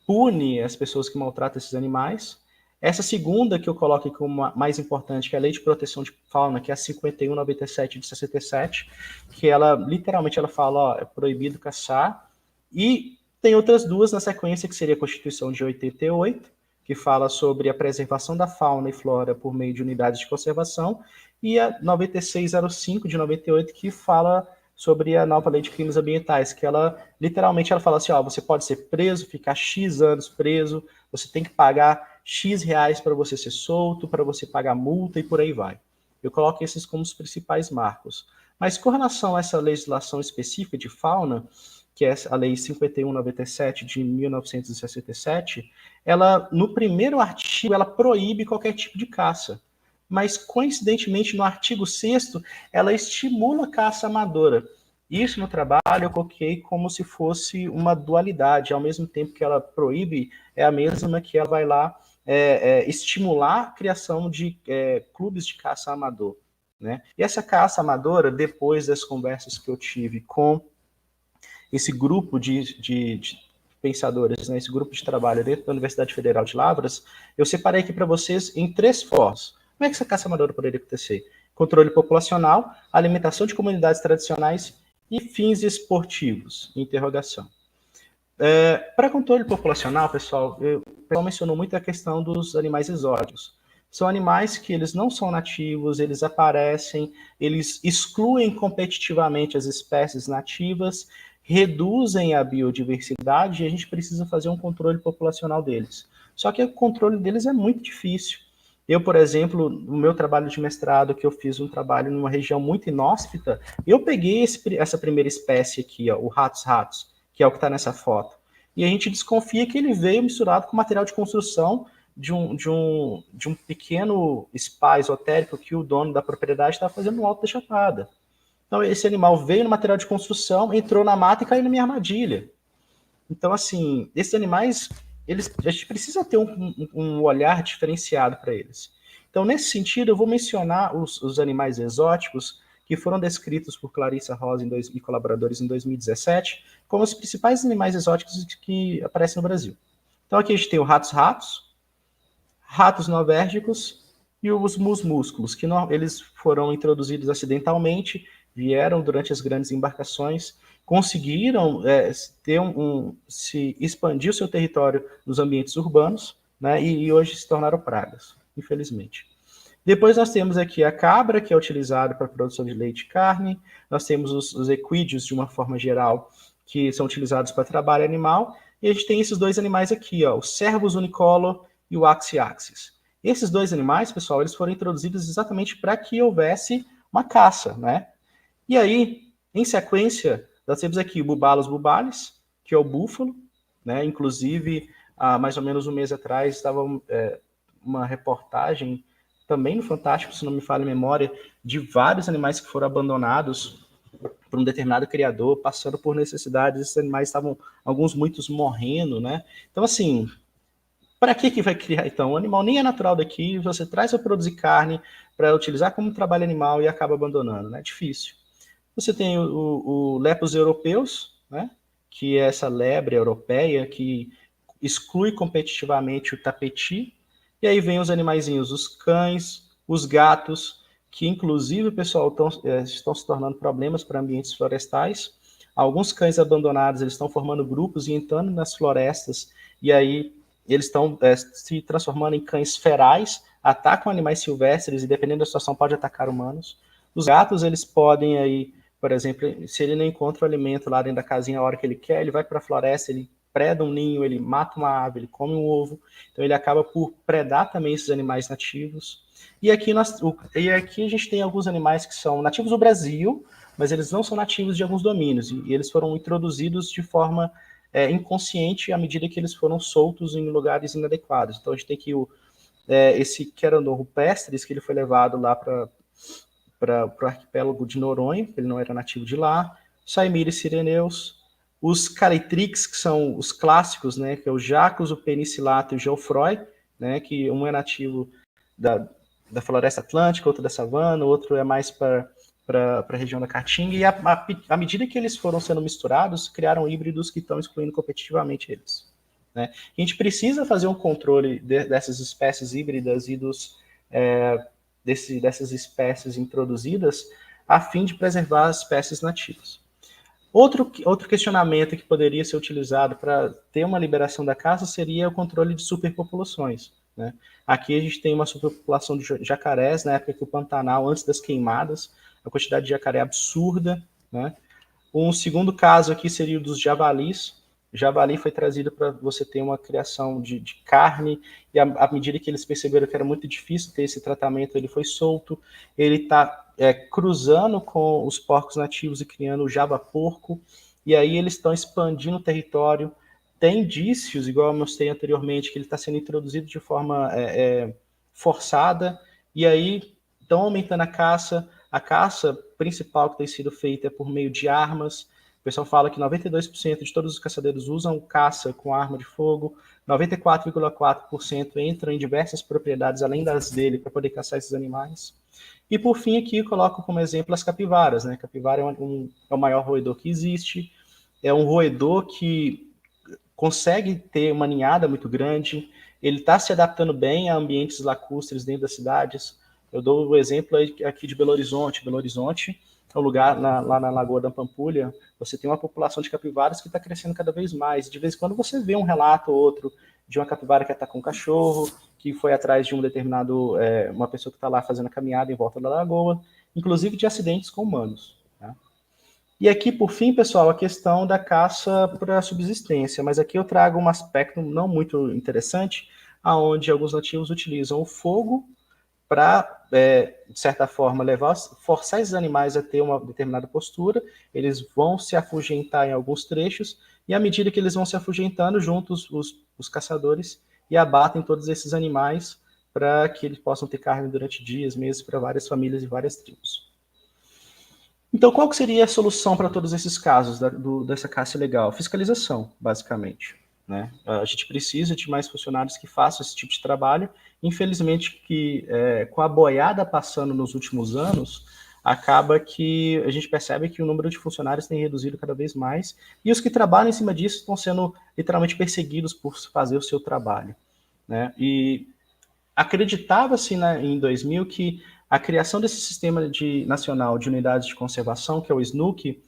pune as pessoas que maltratam esses animais. Essa segunda que eu coloco como mais importante, que é a Lei de Proteção de Fauna, que é a 5197 de 67, que ela, literalmente, ela fala, ó, é proibido caçar. E tem outras duas na sequência, que seria a Constituição de 88, que fala sobre a preservação da fauna e flora por meio de unidades de conservação, e a 9605 de 98, que fala sobre a nova lei de crimes ambientais, que ela, literalmente, ela fala assim, ó, você pode ser preso, ficar X anos preso, você tem que pagar X reais para você ser solto, para você pagar multa e por aí vai. Eu coloco esses como os principais marcos. Mas com relação a essa legislação específica de fauna, que é a Lei 5197 de 1967, ela, no primeiro artigo, ela proíbe qualquer tipo de caça. Mas, coincidentemente, no artigo 6º, ela estimula a caça amadora. Isso no trabalho eu coloquei como se fosse uma dualidade. Ao mesmo tempo que ela proíbe, é a mesma que ela vai lá estimular a criação de clubes de caça amador. Né? E essa caça amadora, depois das conversas que eu tive com esse grupo de pensadores, né, esse grupo de trabalho dentro da Universidade Federal de Lavras, eu separei aqui para vocês em 3 formas. Como é que essa caça amadora poderia acontecer? Controle populacional, alimentação de comunidades tradicionais e fins esportivos, interrogação. Para controle populacional, pessoal, o pessoal mencionou muito a questão dos animais exóticos. São animais que eles não são nativos, eles aparecem, eles excluem competitivamente as espécies nativas, reduzem a biodiversidade e a gente precisa fazer um controle populacional deles. Só que o controle deles é muito difícil. Eu, por exemplo, no meu trabalho de mestrado, que eu fiz um trabalho numa região muito inóspita, eu peguei essa primeira espécie aqui, ó, o ratos, que é o que está nessa foto. E a gente desconfia que ele veio misturado com material de construção de um pequeno spa esotérico que o dono da propriedade estava fazendo no alto da Chapada. Então, esse animal veio no material de construção, entrou na mata e caiu na minha armadilha. Então, assim, esses animais, a gente precisa ter um olhar diferenciado para eles. Então, nesse sentido, eu vou mencionar os animais exóticos que foram descritos por Clarissa Rosa e colaboradores em 2017 como os principais animais exóticos que aparecem no Brasil. Então, aqui a gente tem o ratos-ratos, ratos novérgicos e os musmúsculos, que não, eles foram introduzidos acidentalmente, vieram durante as grandes embarcações, conseguiram se expandir o seu território nos ambientes urbanos, né, e hoje se tornaram pragas, infelizmente. Depois nós temos aqui a cabra, que é utilizada para a produção de leite e carne. Nós temos os equídeos, de uma forma geral, que são utilizados para trabalho animal. E a gente tem esses dois animais aqui, ó, o Cervus unicolor e o Axiaxis. Esses dois animais, pessoal, eles foram introduzidos exatamente para que houvesse uma caça, né? E aí, em sequência, nós temos aqui o Bubalus bubalis, que é o búfalo, né? Inclusive, há mais ou menos um mês atrás, estava uma reportagem também no Fantástico, se não me falha a memória, de vários animais que foram abandonados por um determinado criador, passando por necessidades. Esses animais estavam, alguns muitos morrendo, né? Então, assim, para que vai criar, então? O animal nem é natural daqui, você traz para produzir carne, para utilizar como trabalho animal e acaba abandonando, né? É difícil. Você tem o lepus europeus, né? Que é essa lebre europeia que exclui competitivamente o tapeti. E aí vem os animaizinhos, os cães, os gatos, que inclusive, pessoal, estão se tornando problemas para ambientes florestais. Alguns cães abandonados, eles estão formando grupos e entrando nas florestas, e aí eles estão se transformando em cães ferais, atacam animais silvestres e, dependendo da situação, pode atacar humanos. Os gatos, eles podem aí, por exemplo, se ele não encontra o alimento lá dentro da casinha a hora que ele quer, ele vai para a floresta, ele preda um ninho, ele mata uma ave, ele come um ovo, então ele acaba por predar também esses animais nativos. E aqui a gente tem alguns animais que são nativos do Brasil, mas eles não são nativos de alguns domínios, e eles foram introduzidos de forma inconsciente à medida que eles foram soltos em lugares inadequados. Então a gente tem aqui esse Pteranodon rupestris, que ele foi levado lá para o arquipélago de Noronha, ele não era nativo de lá, Saimires sireneus, os Calitrix, que são os clássicos, né, que é o Jacus, o Penicillato e o Geoffroy, né, que um é nativo da floresta atlântica, outro da savana, outro é mais para a região da Caatinga, e à medida que eles foram sendo misturados, criaram híbridos que estão excluindo competitivamente eles. Né? A gente precisa fazer um controle dessas espécies híbridas e dessas espécies introduzidas a fim de preservar as espécies nativas. Outro questionamento que poderia ser utilizado para ter uma liberação da caça seria o controle de superpopulações. Né? Aqui a gente tem uma superpopulação de jacarés, na época que o Pantanal, antes das queimadas, a quantidade de jacaré é absurda. Né? Um segundo caso aqui seria o dos javalis. O javali foi trazido para você ter uma criação de carne, e à medida que eles perceberam que era muito difícil ter esse tratamento, ele foi solto. Ele está cruzando com os porcos nativos e criando o java-porco, e aí eles estão expandindo o território. Tem indícios, igual eu mostrei anteriormente, que ele está sendo introduzido de forma forçada, e aí estão aumentando a caça. A caça principal que tem sido feita é por meio de armas. O pessoal fala que 92% de todos os caçadores usam caça com arma de fogo, 94,4% entram em diversas propriedades além das dele para poder caçar esses animais. E por fim aqui eu coloco como exemplo as capivaras. Né? Capivara é o maior roedor que existe, é um roedor que consegue ter uma ninhada muito grande, ele está se adaptando bem a ambientes lacustres dentro das cidades. Eu dou o exemplo aqui de Belo Horizonte. Belo Horizonte é um lugar lá na Lagoa da Pampulha, você tem uma população de capivaras que está crescendo cada vez mais. De vez em quando você vê um relato ou outro de uma capivara que atacou um cachorro, que foi atrás de um determinado, uma pessoa que está lá fazendo a caminhada em volta da lagoa, inclusive de acidentes com humanos. Tá? E aqui, por fim, pessoal, a questão da caça para subsistência. Mas aqui eu trago um aspecto não muito interessante, aonde alguns nativos utilizam o fogo para, de certa forma, forçar esses animais a ter uma determinada postura. Eles vão se afugentar em alguns trechos, e à medida que eles vão se afugentando, juntos os caçadores e abatem todos esses animais para que eles possam ter carne durante dias, meses, para várias famílias e várias tribos. Então, qual que seria a solução para todos esses casos dessa caça ilegal? Fiscalização, basicamente. Né? A gente precisa de mais funcionários que façam esse tipo de trabalho. Infelizmente, com a boiada passando nos últimos anos, acaba que a gente percebe que o número de funcionários tem reduzido cada vez mais, e os que trabalham em cima disso estão sendo literalmente perseguidos por fazer o seu trabalho. Né? E acreditava-se, né, em 2000 que a criação desse sistema nacional de unidades de conservação, que é o SNUC,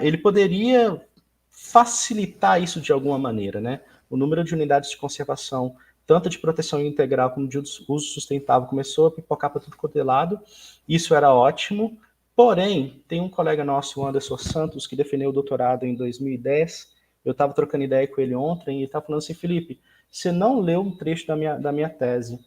ele poderia facilitar isso de alguma maneira. Né? O número de unidades de conservação, tanto de proteção integral como de uso sustentável, começou a pipocar para tudo quanto é lado. Isso era ótimo. Porém, tem um colega nosso, o Anderson Santos, que defendeu o doutorado em 2010. Eu estava trocando ideia com ele ontem e ele estava falando assim: Felipe, você não leu um trecho da minha tese.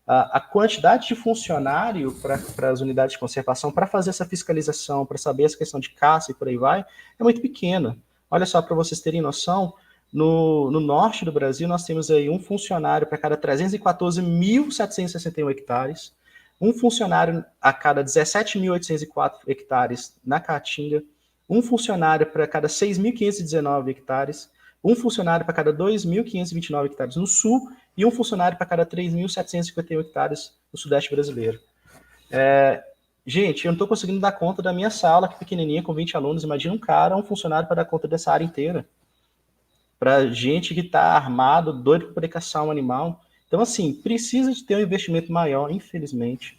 A quantidade de funcionário para as unidades de conservação, para fazer essa fiscalização, para saber essa questão de caça e por aí vai, é muito pequena. Olha só, para vocês terem noção, no norte do Brasil, nós temos aí um funcionário para cada 314.761 hectares, um funcionário a cada 17.804 hectares na Caatinga, um funcionário para cada 6.519 hectares, um funcionário para cada 2.529 hectares no sul e um funcionário para cada 3.751 hectares no sudeste brasileiro. Gente, eu não estou conseguindo dar conta da minha sala, que é pequenininha, com 20 alunos. Imagina um funcionário para dar conta dessa área inteira. Para gente que está armado, doido para poder caçar um animal. Então, assim, precisa de ter um investimento maior, infelizmente,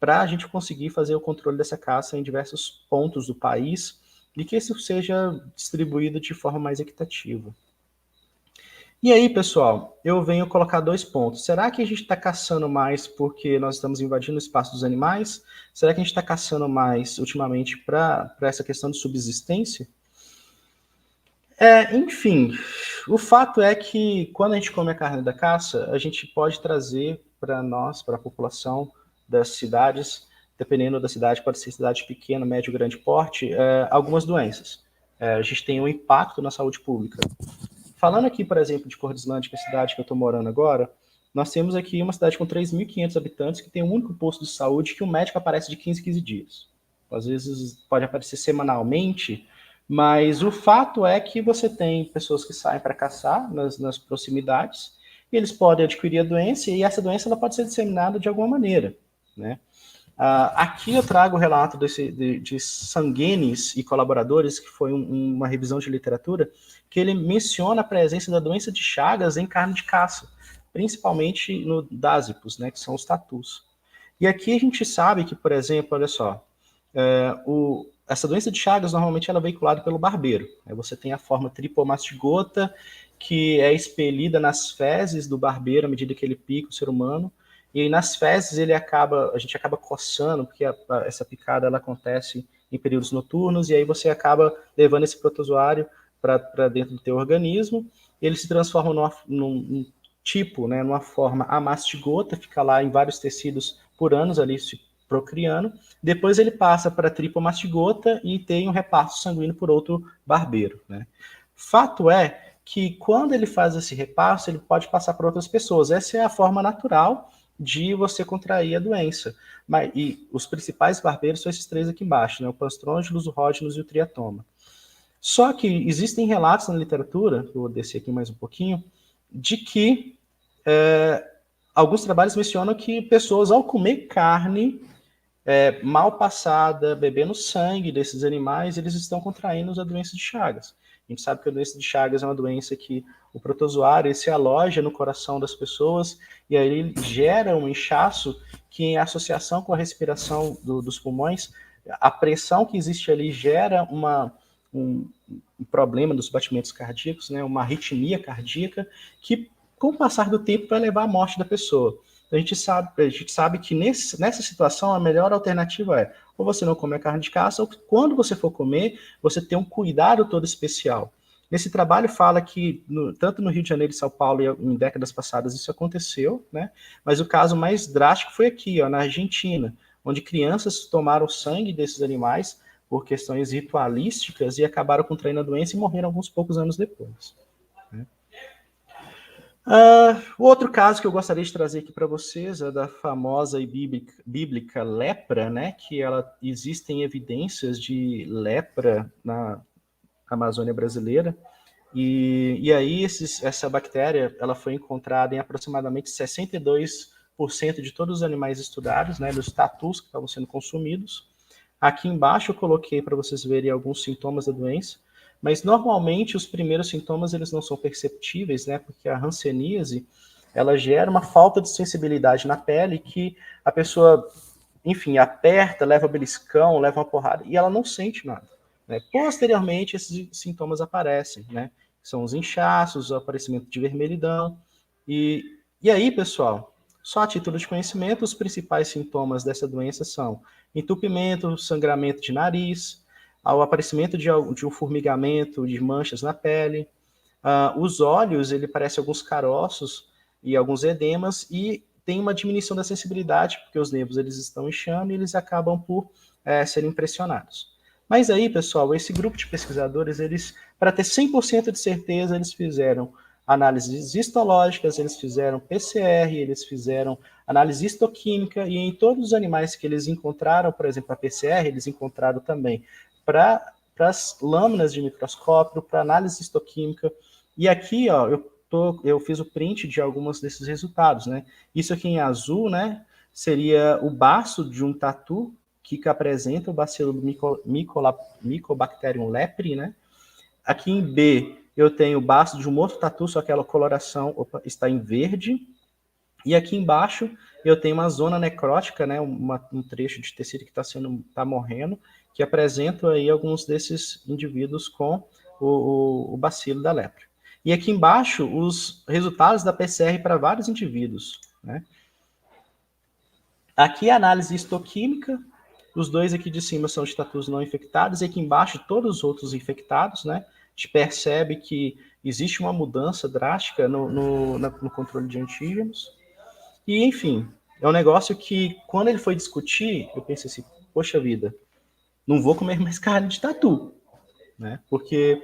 para a gente conseguir fazer o controle dessa caça em diversos pontos do país e que isso seja distribuído de forma mais equitativa. E aí, pessoal, eu venho colocar 2 pontos. Será que a gente está caçando mais porque nós estamos invadindo o espaço dos animais? Será que a gente está caçando mais ultimamente para essa questão de subsistência? Enfim, o fato é que quando a gente come a carne da caça, a gente pode trazer para nós, para a população das cidades, dependendo da cidade, pode ser cidade pequena, médio, grande porte, algumas doenças. A gente tem um impacto na saúde pública. Falando aqui, por exemplo, de Cordislândia, que é a cidade que eu estou morando agora, nós temos aqui uma cidade com 3.500 habitantes que tem um único posto de saúde que o médico aparece de 15 em 15 dias. Às vezes pode aparecer semanalmente, mas o fato é que você tem pessoas que saem para caçar nas proximidades e eles podem adquirir a doença e essa doença ela pode ser disseminada de alguma maneira, né? Aqui eu trago o relato de Sanguenes e colaboradores, que foi uma revisão de literatura, que ele menciona a presença da doença de Chagas em carne de caça, principalmente no dásipos, né, que são os tatus. E aqui a gente sabe que, por exemplo, olha só, essa doença de Chagas normalmente ela é veiculada pelo barbeiro. Você tem a forma tripomastigota, que é expelida nas fezes do barbeiro à medida que ele pica o ser humano, e aí, nas fezes a gente acaba coçando, porque essa picada ela acontece em períodos noturnos, e aí você acaba levando esse protozoário para dentro do teu organismo, e ele se transforma num tipo, né, numa forma amastigota, fica lá em vários tecidos por anos ali se procriando, depois ele passa para tripomastigota e tem um repasto sanguíneo por outro barbeiro. Né? Fato é que quando ele faz esse repasto, ele pode passar para outras pessoas. Essa é a forma natural de você contrair a doença. E os principais barbeiros são esses 3 aqui embaixo, né? O Pastrongylus, o Rhodinus e o Triatoma. Só que existem relatos na literatura, eu vou descer aqui mais um pouquinho, de que alguns trabalhos mencionam que pessoas, ao comer carne mal passada, bebendo sangue desses animais, eles estão contraindo a doença de Chagas. A gente sabe que a doença de Chagas é uma doença que o protozoário se aloja no coração das pessoas e aí ele gera um inchaço que, em associação com a respiração dos pulmões, a pressão que existe ali gera um problema dos batimentos cardíacos, né, uma arritmia cardíaca, que, com o passar do tempo, vai levar à morte da pessoa. A gente sabe que nessa situação a melhor alternativa é ou você não comer carne de caça, ou quando você for comer, você ter um cuidado todo especial. Nesse trabalho fala que, tanto no Rio de Janeiro e São Paulo, em décadas passadas, isso aconteceu, né? Mas o caso mais drástico foi aqui, na Argentina, onde crianças tomaram sangue desses animais por questões ritualísticas e acabaram contraindo a doença e morreram alguns poucos anos depois. Né? O outro caso que eu gostaria de trazer aqui para vocês é da famosa e bíblica lepra, né? Que existem evidências de lepra na Amazônia brasileira. E aí essa bactéria ela foi encontrada em aproximadamente 62% de todos os animais estudados, né? Dos tatus que estavam sendo consumidos. Aqui embaixo eu coloquei para vocês verem alguns sintomas da doença, mas normalmente os primeiros sintomas eles não são perceptíveis, né? Porque a hanseníase ela gera uma falta de sensibilidade na pele que a pessoa, enfim, aperta, leva beliscão, leva uma porrada e ela não sente nada. Né? Posteriormente esses sintomas aparecem, né? São os inchaços, o aparecimento de vermelhidão e aí, pessoal, só a título de conhecimento, os principais sintomas dessa doença são entupimento, sangramento de nariz, ao aparecimento de um formigamento, de manchas na pele. Os olhos, ele parece alguns caroços e alguns edemas, e tem uma diminuição da sensibilidade, porque os nervos eles estão inchando e eles acabam por serem pressionados. Mas aí, pessoal, esse grupo de pesquisadores, eles, para ter 100% de certeza, eles fizeram análises histológicas, eles fizeram PCR, eles fizeram análise histoquímica, e em todos os animais que eles encontraram, por exemplo, a PCR, eles encontraram também para as lâminas de microscópio, para análise histoquímica. E aqui, ó, eu fiz o print de alguns desses resultados, né? Isso aqui em azul, né, seria o baço de um tatu que apresenta o bacilo do Mycobacterium lepre, né? Aqui em B, eu tenho o baço de um outro tatu, só que a coloração está em verde. E aqui embaixo eu tenho uma zona necrótica, né, um trecho de tecido que está morrendo, que apresenta aí alguns desses indivíduos com o bacilo da lepra. E aqui embaixo os resultados da PCR para vários indivíduos. Né? Aqui a análise histoquímica, os dois aqui de cima são estatus não infectados, e aqui embaixo todos os outros infectados, né? A gente percebe que existe uma mudança drástica no controle de antígenos. E, enfim, é um negócio que, quando ele foi discutir, eu pensei assim, poxa vida, não vou comer mais carne de tatu, né? Porque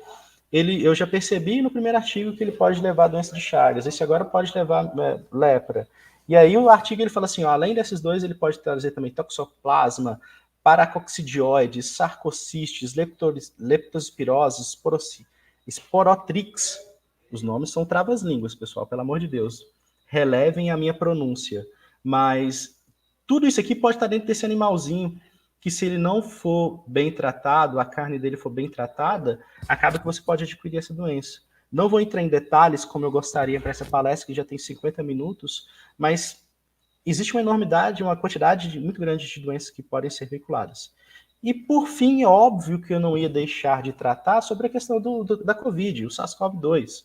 eu já percebi no primeiro artigo que ele pode levar doença de Chagas, esse agora pode levar lepra. E aí o artigo ele fala assim, ó, além desses dois, ele pode trazer também toxoplasma, paracoccidioides, sarcocistes, leptospirose, sporotrix. Os nomes são travas-línguas, pessoal, pelo amor de Deus. Relevem a minha pronúncia. Mas tudo isso aqui pode estar dentro desse animalzinho que, se ele não for bem tratado, a carne dele for bem tratada, acaba que você pode adquirir essa doença. Não vou entrar em detalhes, como eu gostaria para essa palestra, que já tem 50 minutos, mas existe uma enormidade, uma quantidade muito grande de doenças que podem ser veiculadas. E, por fim, é óbvio que eu não ia deixar de tratar sobre a questão da Covid, o SARS-CoV-2.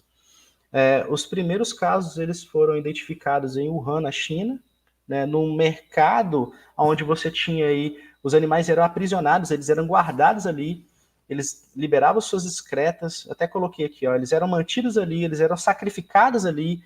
Os primeiros casos eles foram identificados em Wuhan, na China, né, num mercado onde você tinha aí, os animais eram aprisionados, eles eram guardados ali, eles liberavam suas excretas, até coloquei aqui, ó, eles eram mantidos ali, eles eram sacrificados ali,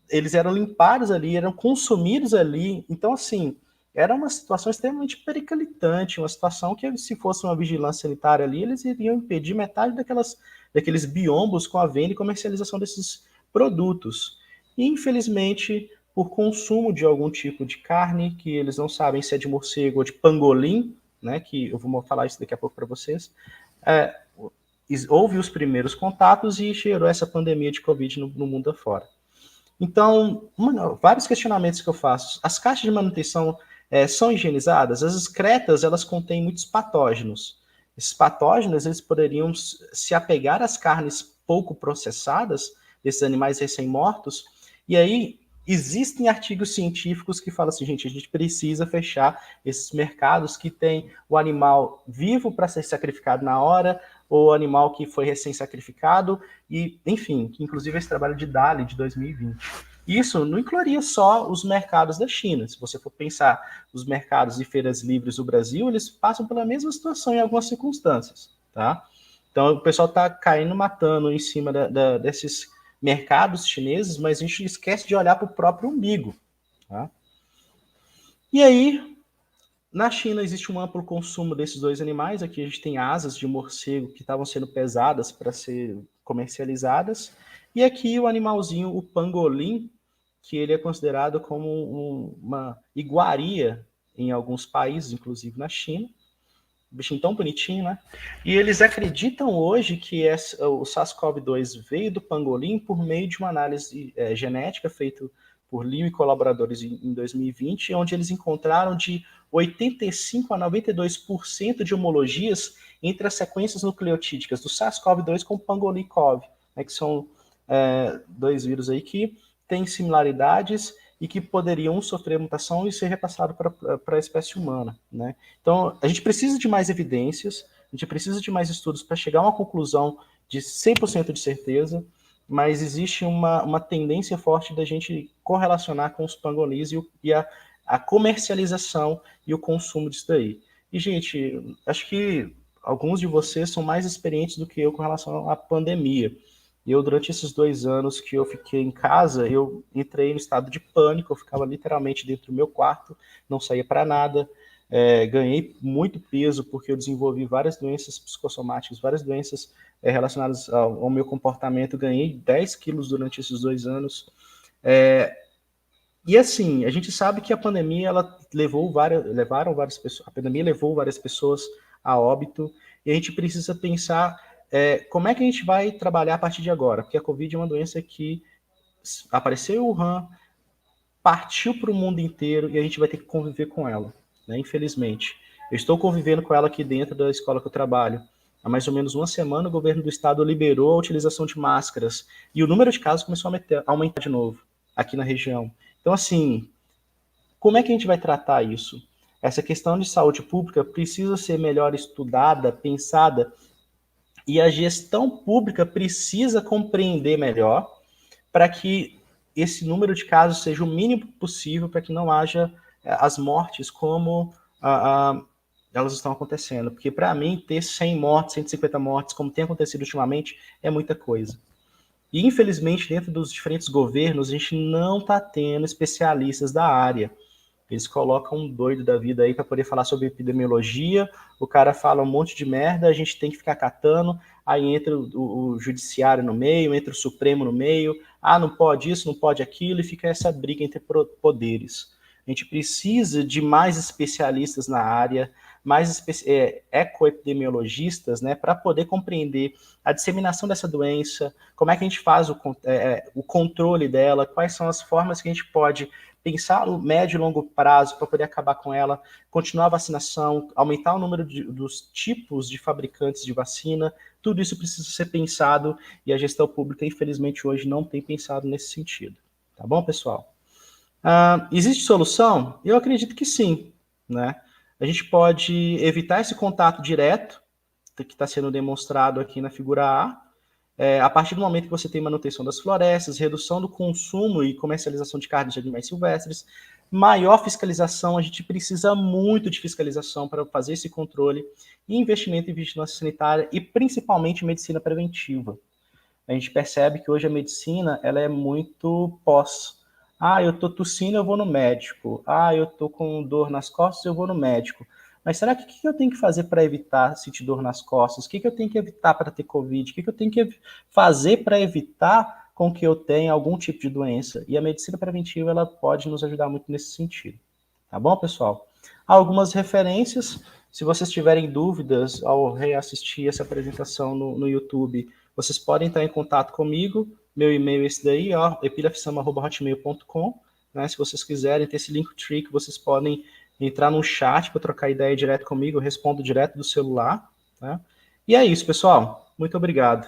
eles eram limpados ali, eram consumidos ali, então assim, era uma situação extremamente periclitante, uma situação que, se fosse uma vigilância sanitária ali, eles iriam impedir metade daqueles biombos com a venda e comercialização desses produtos. E, infelizmente, por consumo de algum tipo de carne, que eles não sabem se é de morcego ou de pangolim, né, que eu vou falar isso daqui a pouco para vocês, houve os primeiros contatos e gerou essa pandemia de Covid no mundo afora. Então, vários questionamentos que eu faço. As caixas de manutenção são higienizadas? As excretas, elas contêm muitos patógenos. Esses patógenos, eles poderiam se apegar às carnes pouco processadas, desses animais recém-mortos, e aí existem artigos científicos que falam assim, gente, a gente precisa fechar esses mercados que tem o animal vivo para ser sacrificado na hora, ou o animal que foi recém-sacrificado, e, enfim, que inclusive esse trabalho de Dali, de 2020. Isso não incluiria só os mercados da China. Se você for pensar os mercados e feiras livres do Brasil, eles passam pela mesma situação em algumas circunstâncias, tá? Então, o pessoal está caindo, matando em cima desses mercados chineses, mas a gente esquece de olhar para o próprio umbigo, tá? E aí, na China existe um amplo consumo desses dois animais. Aqui a gente tem asas de morcego que estavam sendo pesadas para ser comercializadas. E aqui o animalzinho, o pangolim, que ele é considerado como uma iguaria em alguns países, inclusive na China. Um bichinho tão bonitinho, né? E eles acreditam hoje que o SARS-CoV-2 veio do pangolim por meio de uma análise genética feita por Liu e colaboradores em 2020, onde eles encontraram de 85 a 92% de homologias entre as sequências nucleotídicas do SARS-CoV-2 com o pangolim-CoV, né, que são dois vírus aí que têm similaridades e que poderiam sofrer mutação e ser repassado para a espécie humana, né? Então, a gente precisa de mais evidências, a gente precisa de mais estudos para chegar a uma conclusão de 100% de certeza, mas existe uma tendência forte da gente correlacionar com os pangolis e a comercialização e o consumo disso daí. E, gente, acho que alguns de vocês são mais experientes do que eu com relação à pandemia. E eu, durante esses 2 anos que eu fiquei em casa, eu entrei no estado de pânico, eu ficava literalmente dentro do meu quarto, não saía para nada, ganhei muito peso porque eu desenvolvi várias doenças psicossomáticas, várias doenças relacionadas ao meu comportamento, ganhei 10 quilos durante esses 2 anos. E assim, a gente sabe que a pandemia ela levaram várias pessoas, a pandemia levou várias pessoas a óbito, e a gente precisa pensar como é que a gente vai trabalhar a partir de agora, porque a Covid é uma doença que apareceu em Wuhan, partiu para o mundo inteiro e a gente vai ter que conviver com ela, né? Infelizmente. Eu estou convivendo com ela aqui dentro da escola que eu trabalho. Há mais ou menos uma semana, o governo do estado liberou a utilização de máscaras e o número de casos começou a aumentar de novo aqui na região. Então, assim, como é que a gente vai tratar isso? Essa questão de saúde pública precisa ser melhor estudada, pensada, e a gestão pública precisa compreender melhor para que esse número de casos seja o mínimo possível, para que não haja as mortes como elas estão acontecendo. Porque, para mim, ter 100 mortes, 150 mortes, como tem acontecido ultimamente, é muita coisa. E, infelizmente, dentro dos diferentes governos, a gente não está tendo especialistas da área. Eles colocam um doido da vida aí para poder falar sobre epidemiologia, o cara fala um monte de merda, a gente tem que ficar catando, aí entra o judiciário no meio, entra o Supremo no meio, não pode isso, não pode aquilo, e fica essa briga entre poderes. A gente precisa de mais especialistas na área, mais ecoepidemiologistas, né, para poder compreender a disseminação dessa doença, como é que a gente faz o controle dela, quais são as formas que a gente pode pensar no médio e longo prazo para poder acabar com ela, continuar a vacinação, aumentar o número dos tipos de fabricantes de vacina, tudo isso precisa ser pensado e a gestão pública, infelizmente, hoje não tem pensado nesse sentido. Tá bom, pessoal? Existe solução? Eu acredito que sim, né? A gente pode evitar esse contato direto, que está sendo demonstrado aqui na figura A, a partir do momento que você tem manutenção das florestas, redução do consumo e comercialização de carnes de animais silvestres, maior fiscalização, a gente precisa muito de fiscalização para fazer esse controle, e investimento em vigilância sanitária e principalmente medicina preventiva. A gente percebe que hoje a medicina ela é muito pós. Eu tô tossindo, eu vou no médico. Eu tô com dor nas costas, eu vou no médico. Mas será que o que eu tenho que fazer para evitar sentir dor nas costas? O que eu tenho que evitar para ter Covid? O que eu tenho que fazer para evitar com que eu tenha algum tipo de doença? E a medicina preventiva ela pode nos ajudar muito nesse sentido. Tá bom, pessoal? Há algumas referências. Se vocês tiverem dúvidas ao reassistir essa apresentação no YouTube, vocês podem entrar em contato comigo. Meu e-mail é esse daí, epilafsama@hotmail.com. Né? Se vocês quiserem ter esse Linktree, vocês podem entrar no chat para trocar ideia direto comigo, eu respondo direto do celular. Tá? E é isso, pessoal. Muito obrigado.